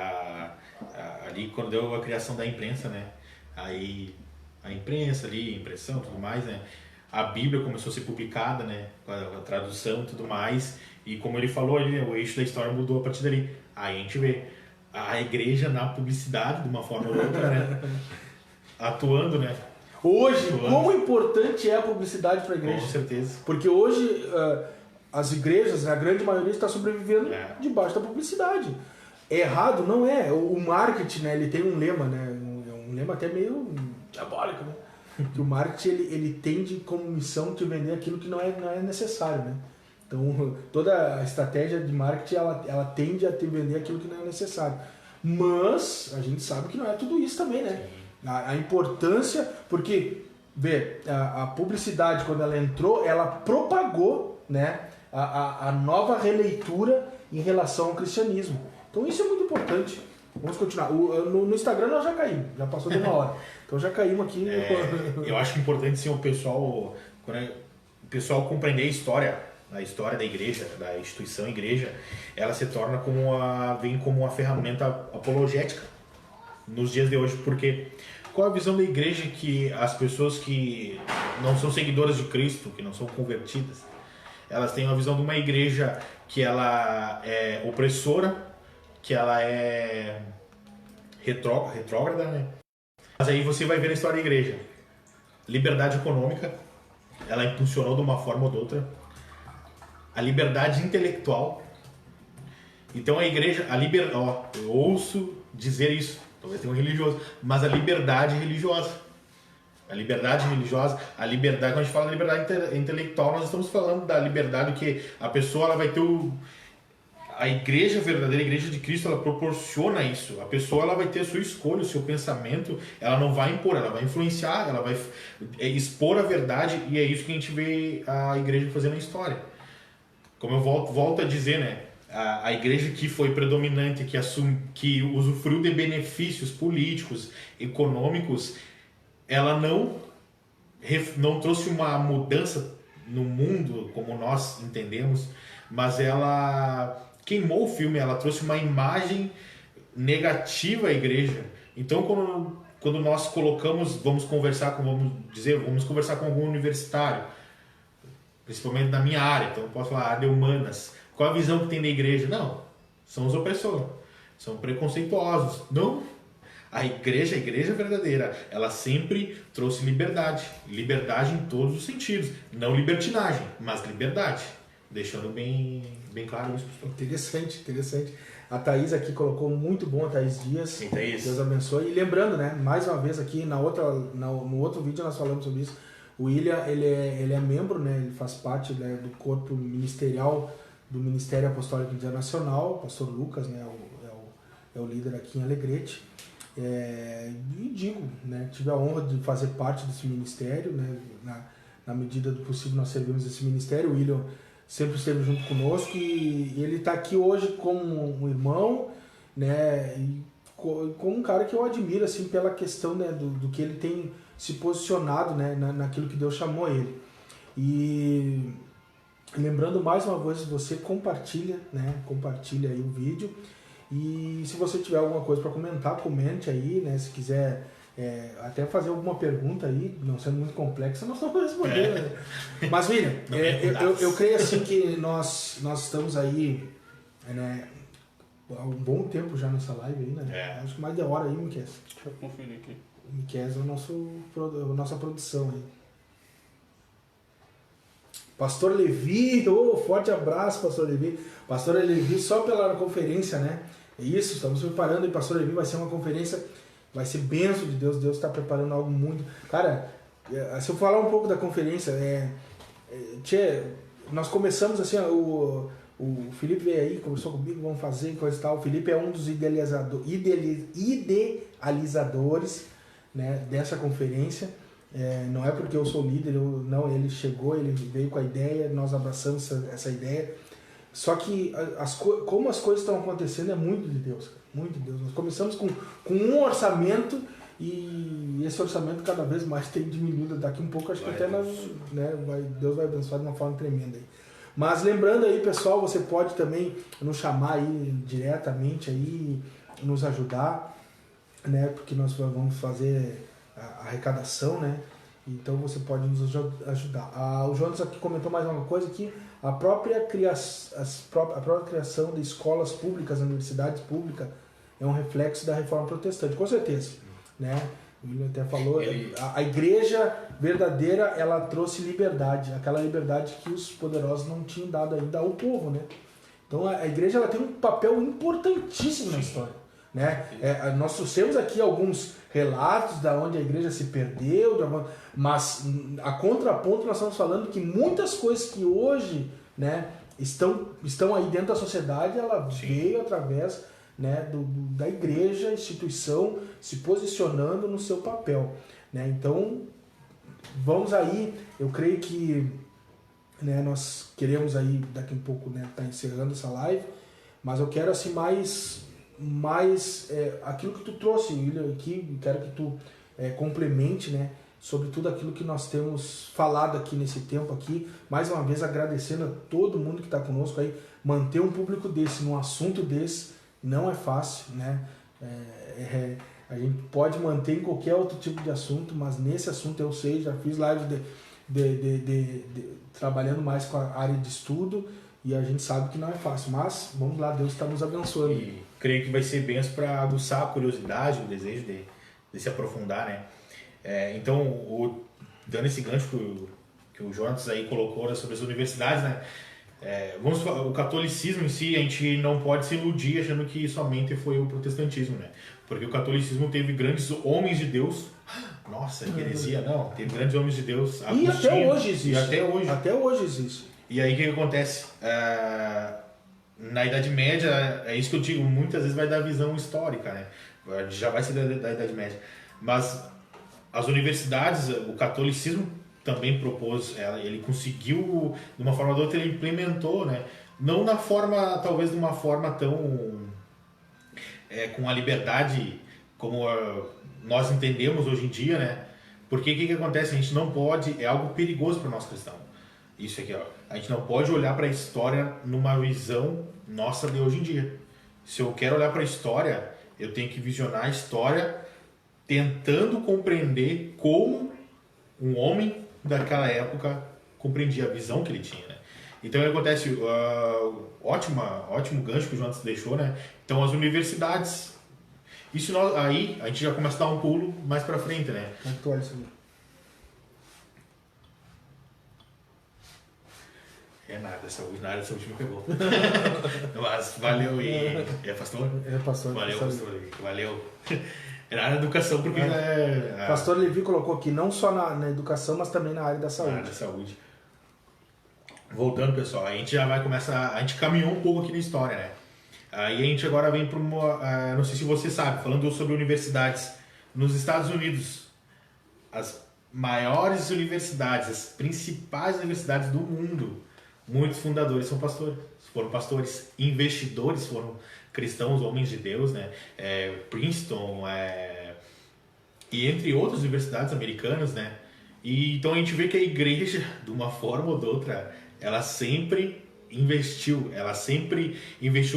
ali quando deu a criação da imprensa, né? Aí a imprensa ali, impressão, tudo mais, né? A Bíblia começou a ser publicada, né, com a tradução e tudo mais, e como ele falou ali, né, o eixo da história mudou a partir dali. Aí a gente vê a igreja na publicidade, de uma forma ou outra, né, atuando, né. Hoje, como importante é a publicidade para a igreja? Com certeza. Porque hoje as igrejas, a grande maioria, está sobrevivendo debaixo da publicidade. É errado? Não é. O marketing, né, ele tem um lema, né, um lema até meio diabólico, né? Que o marketing ele tende como missão te vender aquilo que não é necessário, né? Então toda a estratégia de marketing ela tende a te vender aquilo que não é necessário. Mas a gente sabe que não é tudo isso também, né? A importância, porque a publicidade quando ela entrou, ela propagou, né, a nova releitura em relação ao cristianismo. Então isso é muito importante. Vamos continuar. No Instagram nós já caímos, já passou de 1 hora. Então já caímos aqui. Eu acho importante sim o pessoal compreender a história da igreja, da instituição igreja, ela se torna vem como uma ferramenta apologética nos dias de hoje, porque qual a visão da igreja que as pessoas que não são seguidoras de Cristo, que não são convertidas, elas têm uma visão de uma igreja que ela é opressora, que ela é retrógrada, né? Mas aí você vai ver a história da igreja. Liberdade econômica, ela impulsionou de uma forma ou de outra. A liberdade intelectual. Então a igreja, eu ouço dizer isso, talvez tenha um religioso, mas a liberdade religiosa. A liberdade religiosa, quando a gente fala de liberdade intelectual, nós estamos falando da liberdade que a pessoa ela vai ter a igreja verdadeira, a igreja de Cristo, ela proporciona isso. A pessoa ela vai ter a sua escolha, o seu pensamento, ela não vai impor, ela vai influenciar, ela vai expor a verdade, e é isso que a gente vê a igreja fazendo na história. Como eu volto a dizer, né, a igreja que foi predominante, que usufruiu de benefícios políticos, econômicos, ela não trouxe uma mudança no mundo como nós entendemos, mas ela queimou o filme, ela trouxe uma imagem negativa à igreja. Então, quando nós vamos conversar com algum universitário, principalmente na minha área, então eu posso falar área de humanas, qual a visão que tem da igreja? Não, são os opressores, são preconceituosos. Não, a igreja verdadeira, ela sempre trouxe liberdade em todos os sentidos, não libertinagem, mas liberdade. Deixando bem claro isso. Interessante. A Thaís aqui colocou muito bom, a Thaís Dias. Sim, Thaís. Deus abençoe. E lembrando, né, mais uma vez aqui, no outro vídeo nós falamos sobre isso. O William, ele é membro, né, ele faz parte, né, do corpo ministerial do Ministério Apostólico Internacional. O pastor Lucas, né, é o líder aqui em Alegrete. E digo, né, tive a honra de fazer parte desse ministério, né, na medida do possível nós servimos esse ministério. O William sempre esteve junto conosco e ele está aqui hoje como um irmão, né, e como um cara que eu admiro assim, pela questão, né, do que ele tem se posicionado, né, naquilo que Deus chamou ele. E lembrando mais uma vez, você compartilha aí o vídeo, e se você tiver alguma coisa para comentar, comente aí, né, se quiser até fazer alguma pergunta aí, não sendo muito complexa, nós estamos respondendo. Né? Mas, William, eu creio assim que nós estamos aí, né, há um bom tempo já nessa live aí, né? Acho que mais de hora aí, Miquel. Deixa eu conferir aqui. Miquel é a nossa produção aí. Pastor Levi, forte abraço, Pastor Levi. Pastor Levi, só pela conferência, né? É isso, estamos preparando e Pastor Levi vai ser uma conferência, vai ser bênção de Deus. Deus está preparando algo muito. Cara, se eu falar um pouco da conferência, nós começamos assim, o Felipe veio aí, conversou comigo, vamos fazer coisa e tal. O Felipe é um dos idealizadores, né, dessa conferência. Não é porque eu sou líder, não, ele chegou, ele veio com a ideia, nós abraçamos essa ideia. Só que como as coisas estão acontecendo é muito de Deus, cara, muito de Deus. Nós começamos com um orçamento e esse orçamento cada vez mais tem diminuído. Daqui um pouco acho que até Deus vai abençoar de uma forma tremenda aí. Mas lembrando aí, pessoal, você pode também nos chamar aí diretamente aí, nos ajudar, né? Porque nós vamos fazer a arrecadação, né? Então você pode nos ajudar. O Jonas aqui comentou mais uma coisa aqui. A própria criação de escolas públicas, universidades públicas, é um reflexo da reforma protestante, com certeza, né? O William até falou, a igreja verdadeira, ela trouxe liberdade, aquela liberdade que os poderosos não tinham dado ainda ao povo, né? Então a igreja, ela tem um papel importantíssimo na história, né? Nós trouxemos aqui alguns relatos da onde a igreja se perdeu, mas a contraponto nós estamos falando que muitas coisas que hoje, né, estão aí dentro da sociedade, ela veio através, né, da igreja, instituição, se posicionando no seu papel, né? Então vamos aí, eu creio que, né, nós queremos aí daqui um pouco, né, tá encerrando essa live, mas eu quero assim mais aquilo que tu trouxe, William, aqui, quero que tu complemente, né, sobre tudo aquilo que nós temos falado aqui nesse tempo aqui, mais uma vez agradecendo a todo mundo que está conosco aí. Manter um público desse, num assunto desse, não é fácil, né? A gente pode manter em qualquer outro tipo de assunto, mas nesse assunto eu sei, já fiz live trabalhando mais com a área de estudo, e a gente sabe que não é fácil, mas vamos lá, Deus está nos abençoando. E creio que vai ser benção para aguçar a curiosidade, o desejo de se aprofundar, né? Então, dando esse gancho que o Jonas aí colocou sobre as universidades, né? Vamos falar, o catolicismo em si, a gente não pode se iludir achando que somente foi o protestantismo, né? Porque o catolicismo teve grandes homens de Deus. Nossa, que heresia, não. Teve grandes homens de Deus. E até hoje existe. E até hoje. Até hoje existe. E aí o que acontece? Na Idade Média, é isso que eu digo, muitas vezes vai dar visão histórica, né? Já vai ser da Idade Média. Mas as universidades, o catolicismo também propôs, ele conseguiu, de uma forma ou de outra, ele implementou, né? Não na forma, talvez de uma forma tão com a liberdade como nós entendemos hoje em dia, né? Porque o que acontece? A gente não pode, é algo perigoso para nós cristãos. Isso aqui, ó. A gente não pode olhar para a história numa visão nossa de hoje em dia. Se eu quero olhar para a história, eu tenho que visionar a história tentando compreender como um homem daquela época compreendia a visão que ele tinha, né? Então o que acontece, ótimo gancho que o Jonas deixou, né? Então as universidades, isso aí a gente já começa a dar um pulo mais para frente, né? Como isso aqui? Nada, saúde, na área de saúde me pegou. Mas valeu e... É pastor? É pastor. Valeu, pastor. Valeu. É na área da educação, porque Pastor Levi colocou aqui, não só na educação, mas também na área da saúde. Na área da saúde. Voltando, pessoal, a gente já vai começar... A gente caminhou um pouco aqui na história, né? Aí a gente agora vem para uma... não sei se você sabe, falando sobre universidades. Nos Estados Unidos, as maiores universidades, as principais universidades do mundo, muitos fundadores foram pastores, investidores foram cristãos, homens de Deus, né? Princeton, e entre outras universidades americanas, né? E então a gente vê que a igreja, de uma forma ou de outra, ela sempre investiu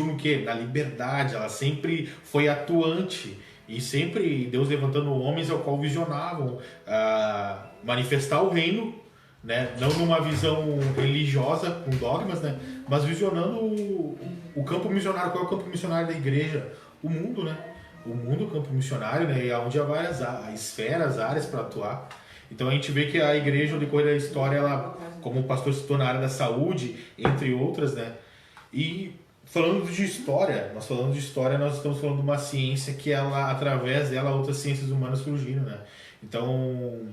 no quê? Na liberdade, ela sempre foi atuante E sempre Deus levantando homens ao qual visionavam manifestar o reino, né? Não numa visão religiosa, com dogmas, né? Mas visionando o campo missionário. Qual é o campo missionário da igreja? O mundo, né? O mundo, o campo missionário, né? E onde há várias esferas, áreas para atuar. Então a gente vê que a igreja, ao decorrer da história, ela, como o pastor citou, na área da saúde, entre outras, né? E falando de história, nós estamos falando de uma ciência que ela, através dela, outras ciências humanas surgiram, né? Então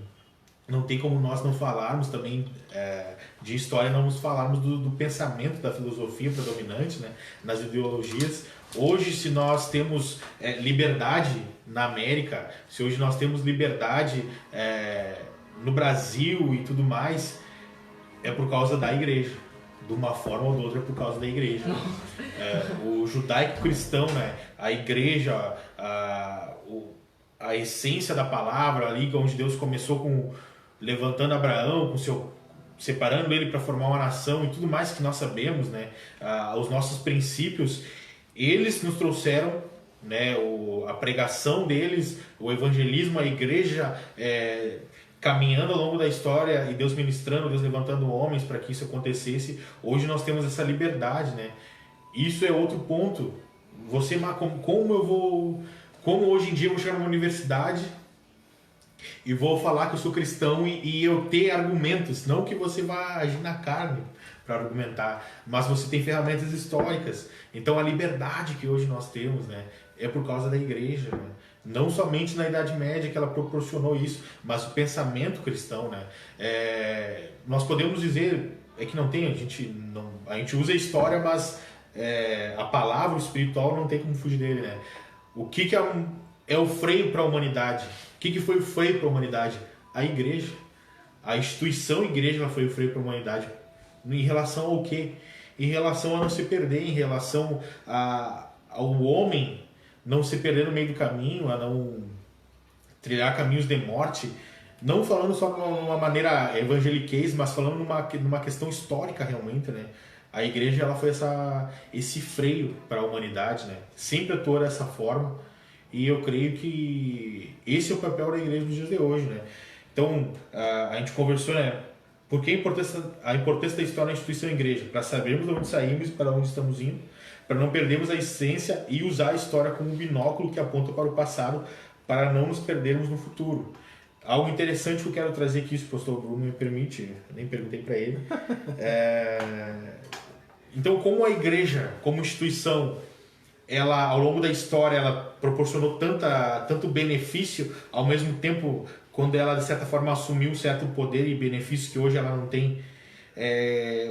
não tem como nós não falarmos também de história, não nos falarmos do pensamento, da filosofia predominante, né, nas ideologias. Hoje, se nós temos liberdade na América, se hoje nós temos liberdade no Brasil e tudo mais, é por causa da igreja. De uma forma ou de outra é por causa da igreja. O judaico-cristão, né, a igreja, a essência da palavra ali, onde Deus começou levantando Abraão, separando ele para formar uma nação e tudo mais que nós sabemos, né? Os nossos princípios, eles nos trouxeram, né? A pregação deles, o evangelismo, a igreja caminhando ao longo da história e Deus ministrando, Deus levantando homens para que isso acontecesse. Hoje nós temos essa liberdade, né? Isso é outro ponto. Como hoje em dia eu vou chegar numa universidade e vou falar que eu sou cristão e eu ter argumentos, não que você vá agir na carne para argumentar, mas você tem ferramentas históricas. Então a liberdade que hoje nós temos, né, é por causa da igreja, né? Não somente na Idade Média que ela proporcionou isso, mas o pensamento cristão, né? Nós podemos dizer, que não tem, a gente usa a história, mas a palavra espiritual não tem como fugir dele, né? O que é o freio para a humanidade? O que foi o freio para a humanidade? A igreja. A instituição igreja ela foi o freio para a humanidade. Em relação ao quê? Em relação a não se perder, em relação ao homem não se perder no meio do caminho, a não trilhar caminhos de morte. Não falando só de uma maneira evangeliquez, mas falando numa questão histórica realmente, né? A igreja ela foi esse freio para a humanidade, né? Sempre atuou dessa forma. E eu creio que esse é o papel da igreja nos dias de hoje, né? Então, a gente conversou, né? Por que a importância da história na instituição igreja? Para sabermos de onde saímos e para onde estamos indo, para não perdermos a essência e usar a história como um binóculo que aponta para o passado, para não nos perdermos no futuro. Algo interessante que eu quero trazer aqui, se o pastor Bruno me permite, eu nem perguntei para ele. Então, como a igreja, como instituição, ela, ao longo da história, ela proporcionou tanto benefício, ao mesmo tempo, quando ela, de certa forma, assumiu um certo poder e benefício que hoje ela não tem.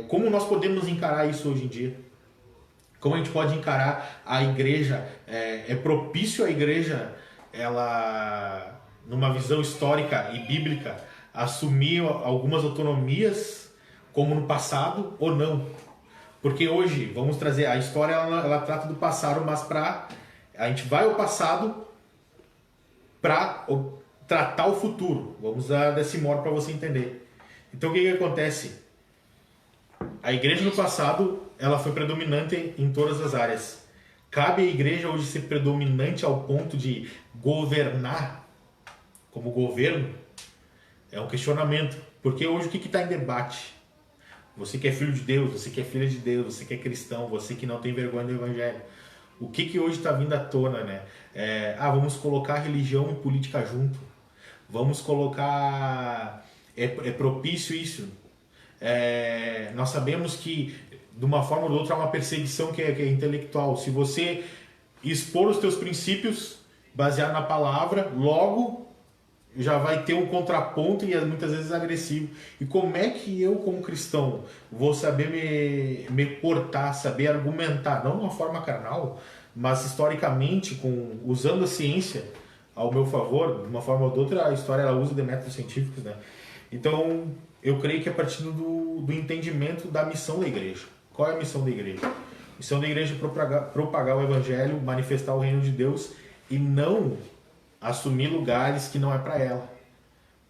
Como nós podemos encarar isso hoje em dia? Como a gente pode encarar a igreja? É propício a igreja, ela, numa visão histórica e bíblica, assumir algumas autonomias, como no passado, ou não? Porque hoje, vamos trazer, a história ela trata do passado, mas a gente vai ao passado para tratar o futuro. Vamos usar desse modo para você entender. Então o que acontece? A igreja no passado ela foi predominante em todas as áreas. Cabe à igreja hoje ser predominante ao ponto de governar como governo? É um questionamento. Porque hoje o que está em debate? Você que é filho de Deus, você que é filha de Deus, você que é cristão, você que não tem vergonha do evangelho. O que hoje está vindo à tona, né? Vamos colocar religião e política junto. Vamos colocar... É propício isso. Nós sabemos que, de uma forma ou de outra, há uma perseguição que é intelectual. Se você expor os teus princípios baseado na palavra, logo já vai ter um contraponto e muitas vezes agressivo. E como é que eu, como cristão, vou saber me portar, saber argumentar, não de uma forma carnal, mas historicamente, usando a ciência ao meu favor, de uma forma ou de outra, a história ela usa de métodos científicos, né? Então, eu creio que a partir do entendimento da missão da igreja. Qual é a missão da igreja? A missão da igreja é propagar o evangelho, manifestar o reino de Deus e não assumir lugares que não é para ela.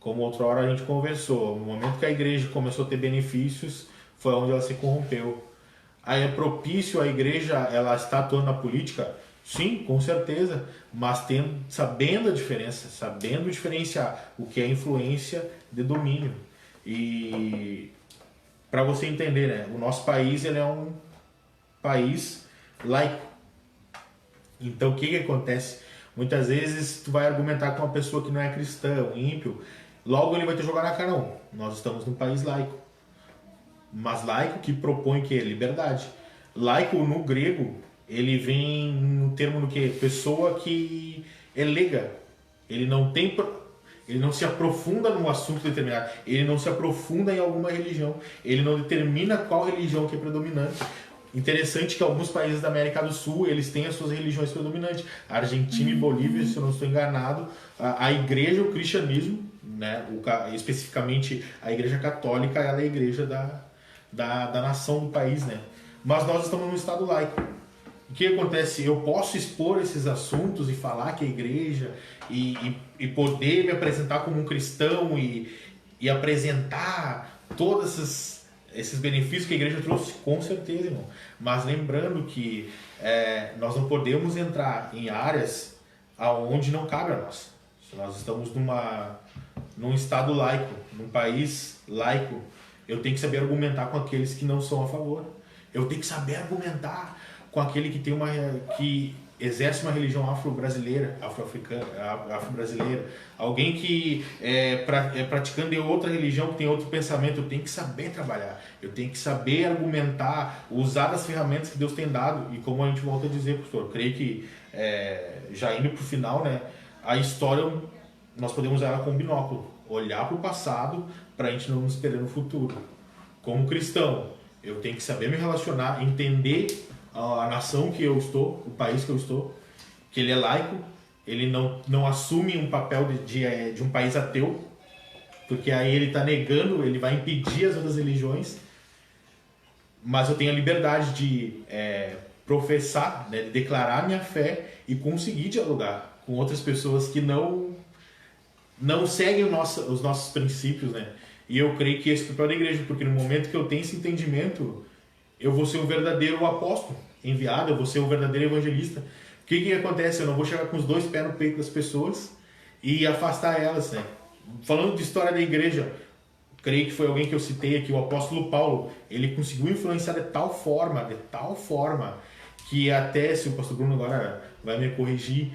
Como outra hora a gente conversou, no momento que a igreja começou a ter benefícios, foi onde ela se corrompeu. Aí é propício a igreja ela está atuando na política? Sim, com certeza, mas sabendo a diferença, sabendo diferenciar o que é influência de domínio. E para você entender, né, o nosso país ele é um país laico. Então o que acontece? Muitas vezes tu vai argumentar com uma pessoa que não é cristã, um ímpio, logo ele vai te jogar na cara, não. Nós estamos num país laico. Mas laico que propõe que é liberdade. Laico no grego, ele vem no termo do que? Pessoa que é leiga. Ele não se aprofunda num assunto determinado. Ele não se aprofunda em alguma religião. Ele não determina qual religião que é predominante. Interessante que alguns países da América do Sul, eles têm as suas religiões predominantes. A Argentina e Bolívia, se eu não estou enganado, a igreja, o cristianismo, né, especificamente a igreja católica, ela é a igreja da nação do país, né? Mas nós estamos num estado laico. O que acontece? Eu posso expor esses assuntos e falar que a igreja e poder me apresentar como um cristão e apresentar todos esses benefícios que a igreja trouxe, com certeza, irmão. Mas lembrando que nós não podemos entrar em áreas aonde não cabe a nós. Se nós estamos num estado laico, num país laico, eu tenho que saber argumentar com aqueles que não são a favor. Eu tenho que saber argumentar com aquele que exerce uma religião afro-brasileira, afro-africana, afro-brasileira, alguém que é praticando de outra religião, que tem outro pensamento. Eu tenho que saber trabalhar, eu tenho que saber argumentar, usar as ferramentas que Deus tem dado. E como a gente volta a dizer, pastor, creio que já indo para o final, né, a história nós podemos usar ela com um binóculo, olhar para o passado para a gente não nos perder no futuro. Como cristão, eu tenho que saber me relacionar, entender a nação que eu estou, o país que eu estou, que ele é laico, ele não assume um papel de um país ateu, porque aí ele está negando, ele vai impedir as outras religiões, mas eu tenho a liberdade de professar, né, de declarar minha fé e conseguir dialogar com outras pessoas que não seguem os nossos princípios, né? E eu creio que esse é o papel da igreja, porque no momento que eu tenho esse entendimento, eu vou ser um verdadeiro apóstolo enviado, eu vou ser um verdadeiro evangelista. O que acontece? Eu não vou chegar com os dois pés no peito das pessoas e afastar elas, né? Falando de história da igreja, creio que foi alguém que eu citei aqui, o apóstolo Paulo. Ele conseguiu influenciar de tal forma, que até, se o pastor Bruno agora vai me corrigir,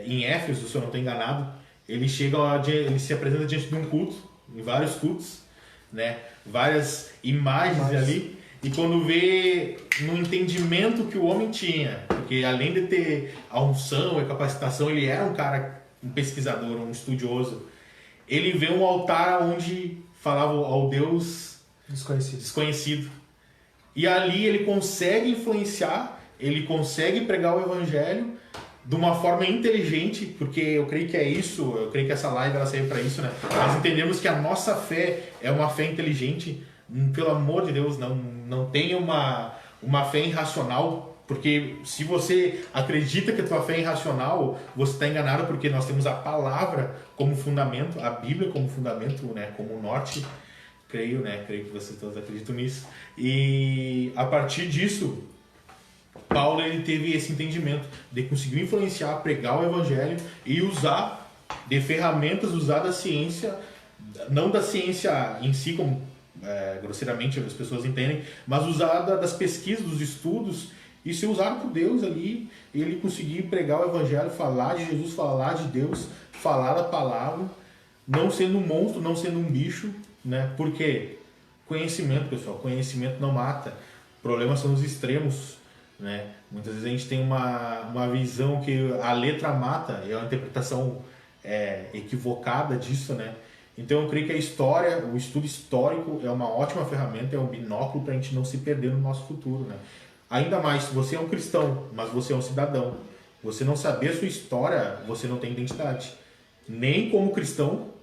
em Éfeso, se eu não estou enganado, ele se apresenta diante de um culto, em vários cultos, né? Várias imagens ali, e quando vê no entendimento que o homem tinha, porque além de ter a unção e a capacitação, ele era um pesquisador, um estudioso, ele vê um altar onde falava ao Deus desconhecido. E ali ele consegue influenciar, ele consegue pregar o evangelho de uma forma inteligente, porque eu creio que é isso, eu creio que essa live ela serve para isso, né? Nós entendemos que a nossa fé é uma fé inteligente. Pelo amor de Deus, não tenha uma fé irracional, porque se você acredita que a tua fé é irracional, você está enganado, porque nós temos a palavra como fundamento, a Bíblia como fundamento, né, como norte. Creio que vocês todos acreditam nisso. E a partir disso, Paulo ele teve esse entendimento de conseguir influenciar, pregar o evangelho e usar de ferramentas, usar da ciência, não da ciência em si, como grosseiramente as pessoas entendem, mas usar das pesquisas, dos estudos, e ser usado por Deus ali, ele conseguir pregar o evangelho, falar de Jesus, falar de Deus, falar da palavra, não sendo um monstro, não sendo um bicho, né? Porque conhecimento, pessoal, conhecimento não mata. Problemas são os extremos, né? Muitas vezes a gente tem uma visão que a letra mata, é uma interpretação equivocada disso, né? Então eu creio que a história, o estudo histórico é uma ótima ferramenta, é um binóculo para a gente não se perder no nosso futuro, né? Ainda mais se você é um cristão, mas você é um cidadão. Você não saber a sua história, você não tem identidade. Nem como cristão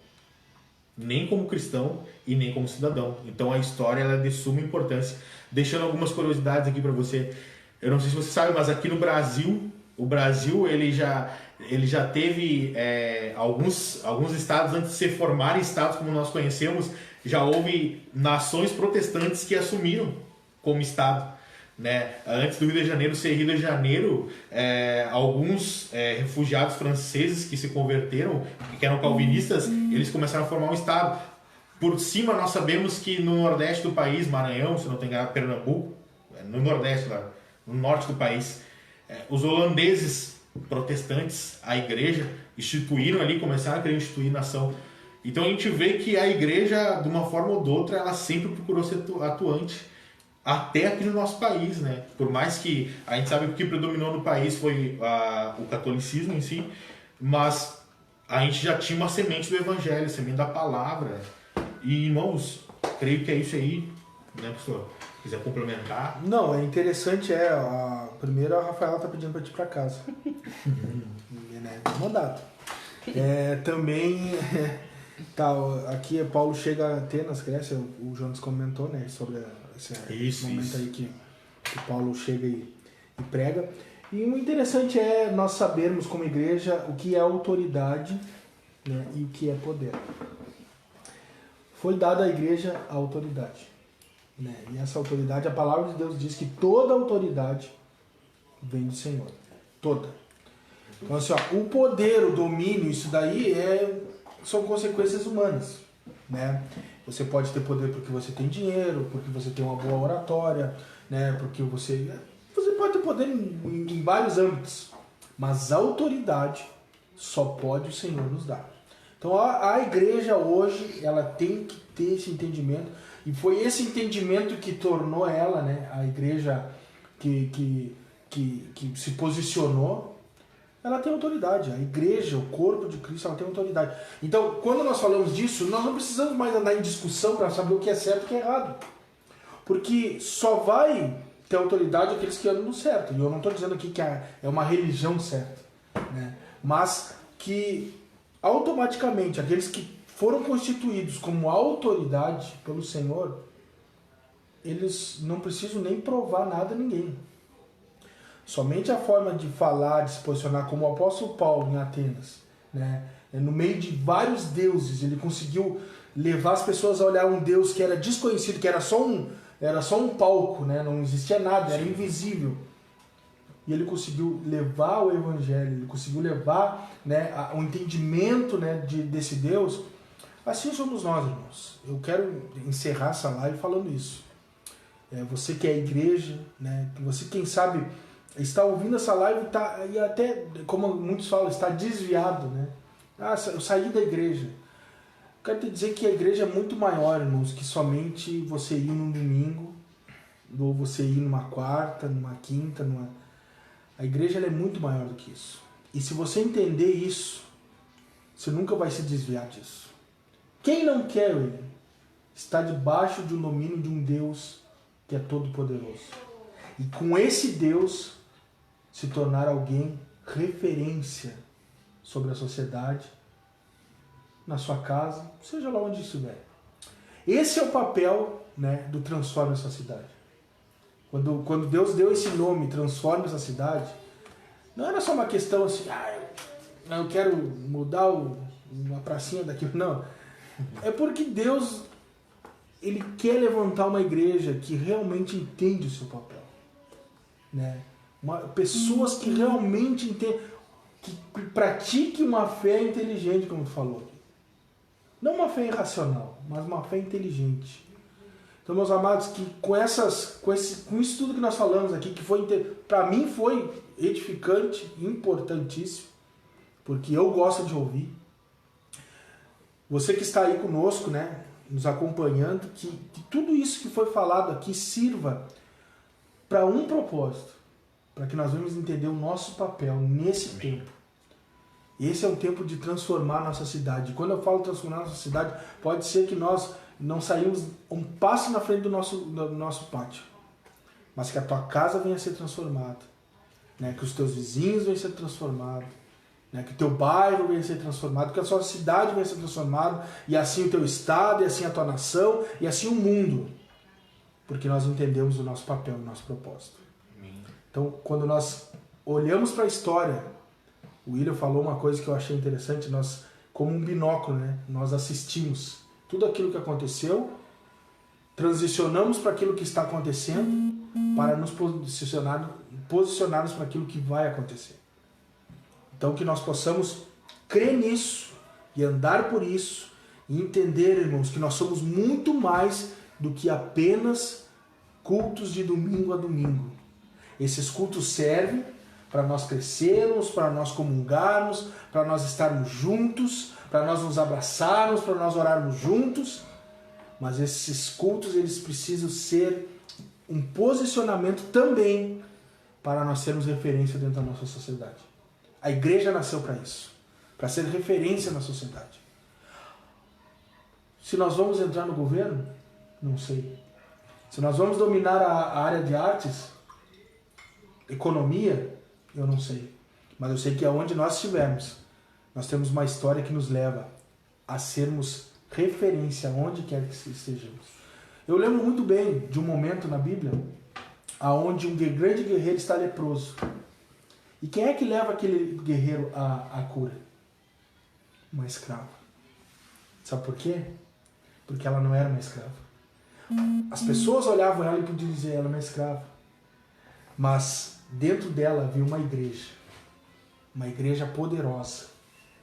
e nem como cidadão. Então a história ela é de suma importância. Deixando algumas curiosidades aqui para você. Eu não sei se você sabe, mas aqui no Brasil, o Brasil ele já teve alguns estados, antes de se formarem estados como nós conhecemos, já houve nações protestantes que assumiram como estado. né? Antes do Rio de Janeiro ser Rio de Janeiro, alguns refugiados franceses que se converteram, que eram calvinistas, eles começaram a formar um estado. Por cima nós sabemos que no nordeste do país, Maranhão, se não tem enganado, Pernambuco, no nordeste, lá, no norte do país, os holandeses protestantes, a igreja, instituíram ali, começaram a querer instituir nação. Então a gente vê que a igreja, de uma forma ou de outra, ela sempre procurou ser atuante, até aqui no nosso país, né? Por mais que a gente sabe que o que predominou no país foi o catolicismo em si, mas a gente já tinha uma semente do evangelho, semente da palavra. E, irmãos, creio que é isso aí, né, pastor? Se quiser complementar. Não, é interessante, primeiro a Rafaela tá pedindo para ir para casa. Né? Mandado. Também, aqui Paulo chega a Atenas, Grécia, o Jonas comentou, né, sobre esse momento aí que Paulo chega e prega. E o interessante é nós sabermos como igreja o que é autoridade, né, e o que é poder. Foi dada à igreja a autoridade, né? E essa autoridade, a palavra de Deus diz que toda autoridade vem do Senhor. Toda. Então assim, o poder, o domínio, isso daí são consequências humanas, né? Você pode ter poder porque você tem dinheiro, porque você tem uma boa oratória, né? Porque você pode ter poder em vários âmbitos, mas a autoridade só pode o Senhor nos dar. Então a igreja hoje, ela tem que ter esse entendimento, e foi esse entendimento que tornou ela, né, a igreja que se posicionou. Ela tem autoridade, a igreja, o corpo de Cristo, ela tem autoridade. Então, quando nós falamos disso, nós não precisamos mais andar em discussão para saber o que é certo e o que é errado. Porque só vai ter autoridade aqueles que andam no certo. E eu não estou dizendo aqui que é uma religião certa, né? Mas que automaticamente aqueles que foram constituídos como autoridade pelo Senhor, eles não precisam nem provar nada a ninguém. Somente a forma de falar, de se posicionar, como o apóstolo Paulo em Atenas, né? No meio de vários deuses, ele conseguiu levar as pessoas a olhar um Deus que era desconhecido, que era só um palco, né? Não existia nada, era invisível. E ele conseguiu levar o evangelho, ele conseguiu levar, né, o entendimento, né, desse Deus. Assim somos nós, irmãos. Eu quero encerrar essa live falando isso. Você que é a igreja, né, você, quem sabe, está ouvindo essa live e até, como muitos falam, está desviado, né? Eu saí da igreja. Quero te dizer que a igreja é muito maior, irmãos, que somente você ir num domingo, ou você ir numa quarta, numa quinta, A igreja ela é muito maior do que isso. E se você entender isso, você nunca vai se desviar disso. Quem não quer, William, está debaixo de um domínio de um Deus que é todo-poderoso. E com esse Deus, se tornar alguém referência sobre a sociedade, na sua casa, seja lá onde estiver. Esse é o papel, né, do Transforma essa cidade. Quando Deus deu esse nome, Transforma essa cidade, não era só uma questão assim, eu quero mudar uma pracinha daqui. Não. É porque Deus, ele quer levantar uma igreja que realmente entende o seu papel, né? Pessoas que realmente entendem, que pratiquem uma fé inteligente, como tu falou. Não uma fé irracional, mas uma fé inteligente. Então, meus amados, que com isso tudo que nós falamos aqui, que para mim foi edificante, importantíssimo, porque eu gosto de ouvir. Você que está aí conosco, né, nos acompanhando, que tudo isso que foi falado aqui sirva para um propósito, para que nós venhamos entender o nosso papel nesse tempo. Esse é um tempo de transformar a nossa cidade. Quando eu falo transformar a nossa cidade, pode ser que nós não saímos um passo na frente do nosso pátio, mas que a tua casa venha a ser transformada, né? Que os teus vizinhos venham a ser transformados, né? Que o teu bairro venha a ser transformado, que a sua cidade venha a ser transformada, e assim o teu estado, e assim a tua nação, e assim o mundo, porque nós entendemos o nosso papel, o nosso propósito. Então, quando nós olhamos para a história, o William falou uma coisa que eu achei interessante, nós, como um binóculo, né? Nós assistimos tudo aquilo que aconteceu, transicionamos para aquilo que está acontecendo para nos posicionarmos para aquilo que vai acontecer. Então que nós possamos crer nisso e andar por isso e entender, irmãos, que nós somos muito mais do que apenas cultos de domingo a domingo. Esses cultos servem para nós crescermos, para nós comungarmos, para nós estarmos juntos, para nós nos abraçarmos, para nós orarmos juntos. Mas esses cultos, eles precisam ser um posicionamento também para nós sermos referência dentro da nossa sociedade. A igreja nasceu para isso, para ser referência na sociedade. Se nós vamos entrar no governo, não sei. Se nós vamos dominar a área de artes, economia, eu não sei. Mas eu sei que aonde nós estivermos, nós temos uma história que nos leva a sermos referência onde quer que estejamos. Eu lembro muito bem de um momento na Bíblia onde um grande guerreiro está leproso. E quem é que leva aquele guerreiro à cura? Uma escrava. Sabe por quê? Porque ela não era uma escrava. As pessoas olhavam ela e podiam dizer ela é uma escrava. Mas dentro dela havia uma igreja poderosa,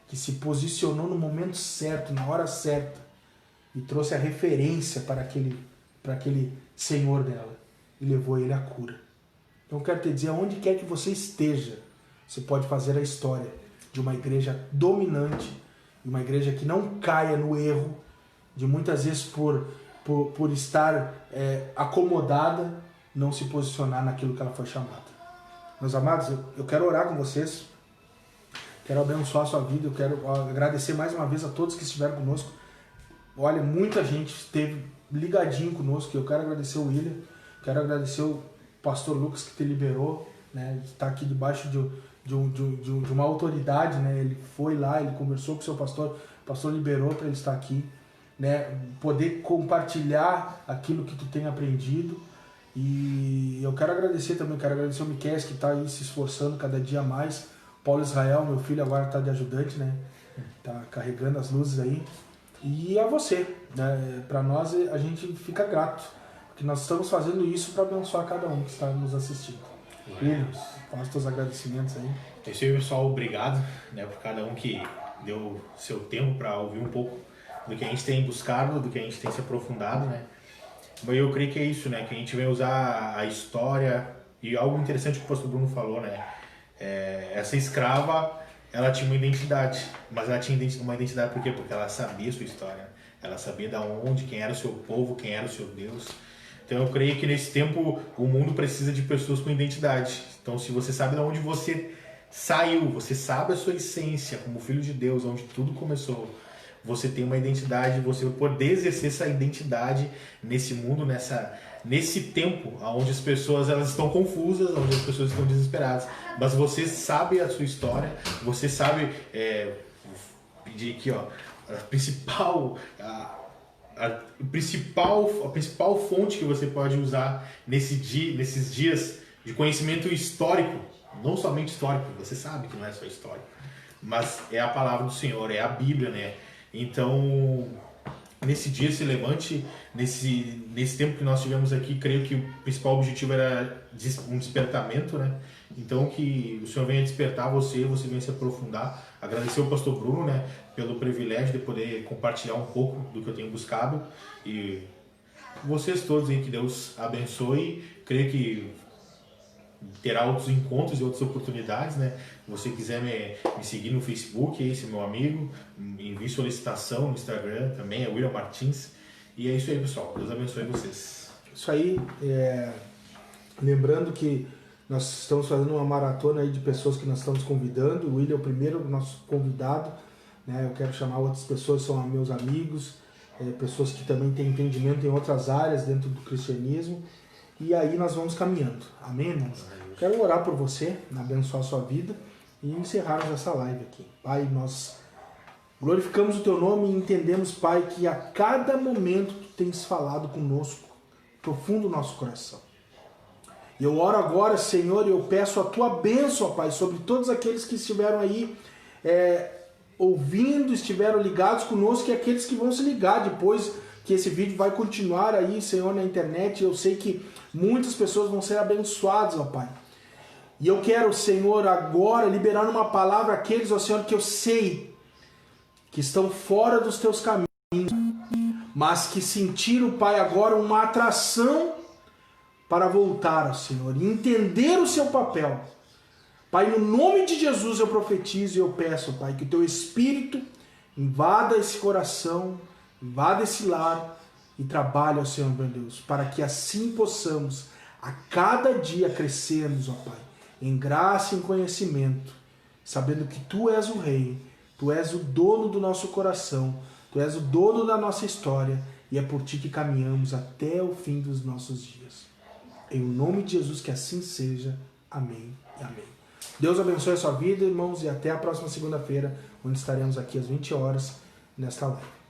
que se posicionou no momento certo, na hora certa, e trouxe a referência para aquele senhor dela, e levou ele à cura. Então eu quero te dizer, aonde quer que você esteja, você pode fazer a história de uma igreja dominante, de uma igreja que não caia no erro, de muitas vezes por estar acomodada, não se posicionar naquilo que ela foi chamada. Meus amados, eu quero orar com vocês, quero abençoar a sua vida, eu quero agradecer mais uma vez a todos que estiveram conosco. Olha, muita gente esteve ligadinho conosco, eu quero agradecer o William, quero agradecer o pastor Lucas que te liberou, né, está aqui debaixo de uma autoridade, né, ele foi lá, ele conversou com o seu pastor, o pastor liberou para ele estar aqui, né, poder compartilhar aquilo que tu tem aprendido. E eu quero agradecer também, quero agradecer o Miquel que está aí se esforçando cada dia mais. Paulo Israel, meu filho, agora está de ajudante, né? Está carregando as luzes aí. E a você, né? Para nós a gente fica grato, porque nós estamos fazendo isso para abençoar cada um que está nos assistindo. Filho, faça os teus agradecimentos aí. É isso aí, pessoal. Obrigado, né, por cada um que deu seu tempo para ouvir um pouco do que a gente tem buscado, do que a gente tem se aprofundado, né? Mas eu creio que é isso, né? Que a gente vem usar a história e algo interessante que o pastor Bruno falou, né? Essa escrava, ela tinha uma identidade, mas ela tinha uma identidade por quê? Porque ela sabia a sua história, ela sabia de onde, quem era o seu povo, quem era o seu Deus. Então eu creio que nesse tempo o mundo precisa de pessoas com identidade. Então se você sabe de onde você saiu, você sabe a sua essência como filho de Deus, onde tudo começou, você tem uma identidade, você vai poder exercer essa identidade nesse mundo, nesse tempo onde as pessoas elas estão confusas, onde as pessoas estão desesperadas. Mas você sabe a sua história, você sabe pedir aqui, ó, a principal fonte que você pode usar nesses dias de conhecimento histórico, não somente histórico, você sabe que não é só histórico, mas é a palavra do Senhor, é a Bíblia, né? Então, nesse dia se levante, nesse tempo que nós tivemos aqui, creio que o principal objetivo era um despertamento, né? Então que o Senhor venha despertar você venha se aprofundar. Agradecer ao pastor Bruno, né, pelo privilégio de poder compartilhar um pouco do que eu tenho buscado. E vocês todos aí, que Deus abençoe. Creio que terá outros encontros e outras oportunidades, né? Se você quiser me seguir no Facebook, esse meu amigo, envie solicitação no Instagram também, é William Martins. E é isso aí, pessoal. Deus abençoe vocês. Isso aí, lembrando que nós estamos fazendo uma maratona aí de pessoas que nós estamos convidando. O William é o primeiro nosso convidado, né? Eu quero chamar outras pessoas, são meus amigos, pessoas que também têm entendimento em outras áreas dentro do cristianismo. E aí nós vamos caminhando. Amém, irmãos? Quero orar por você, abençoar a sua vida e encerrarmos essa live aqui. Pai, nós glorificamos o Teu nome e entendemos, Pai, que a cada momento Tu tens falado conosco, profundo o nosso coração. E eu oro agora, Senhor, e eu peço a Tua bênção, Pai, sobre todos aqueles que estiveram aí ouvindo, estiveram ligados conosco e aqueles que vão se ligar depois que esse vídeo vai continuar aí, Senhor, na internet. Eu sei que muitas pessoas vão ser abençoadas, ó Pai. E eu quero, Senhor, agora liberar uma palavra àqueles, ó Senhor, que eu sei que estão fora dos teus caminhos, mas que sentiram, Pai, agora uma atração para voltar, ó Senhor, e entender o seu papel. Pai, no nome de Jesus eu profetizo e eu peço, Pai, que o teu Espírito invada esse coração, invada esse lar e trabalhe, ó Senhor, meu Deus, para que assim possamos a cada dia crescermos, ó Pai, em graça e em conhecimento, sabendo que Tu és o Rei, Tu és o dono do nosso coração, Tu és o dono da nossa história e é por Ti que caminhamos até o fim dos nossos dias. Em nome de Jesus que assim seja. Amém e amém. Deus abençoe a sua vida, irmãos, e até a próxima segunda-feira, onde estaremos aqui às 20 horas nesta live.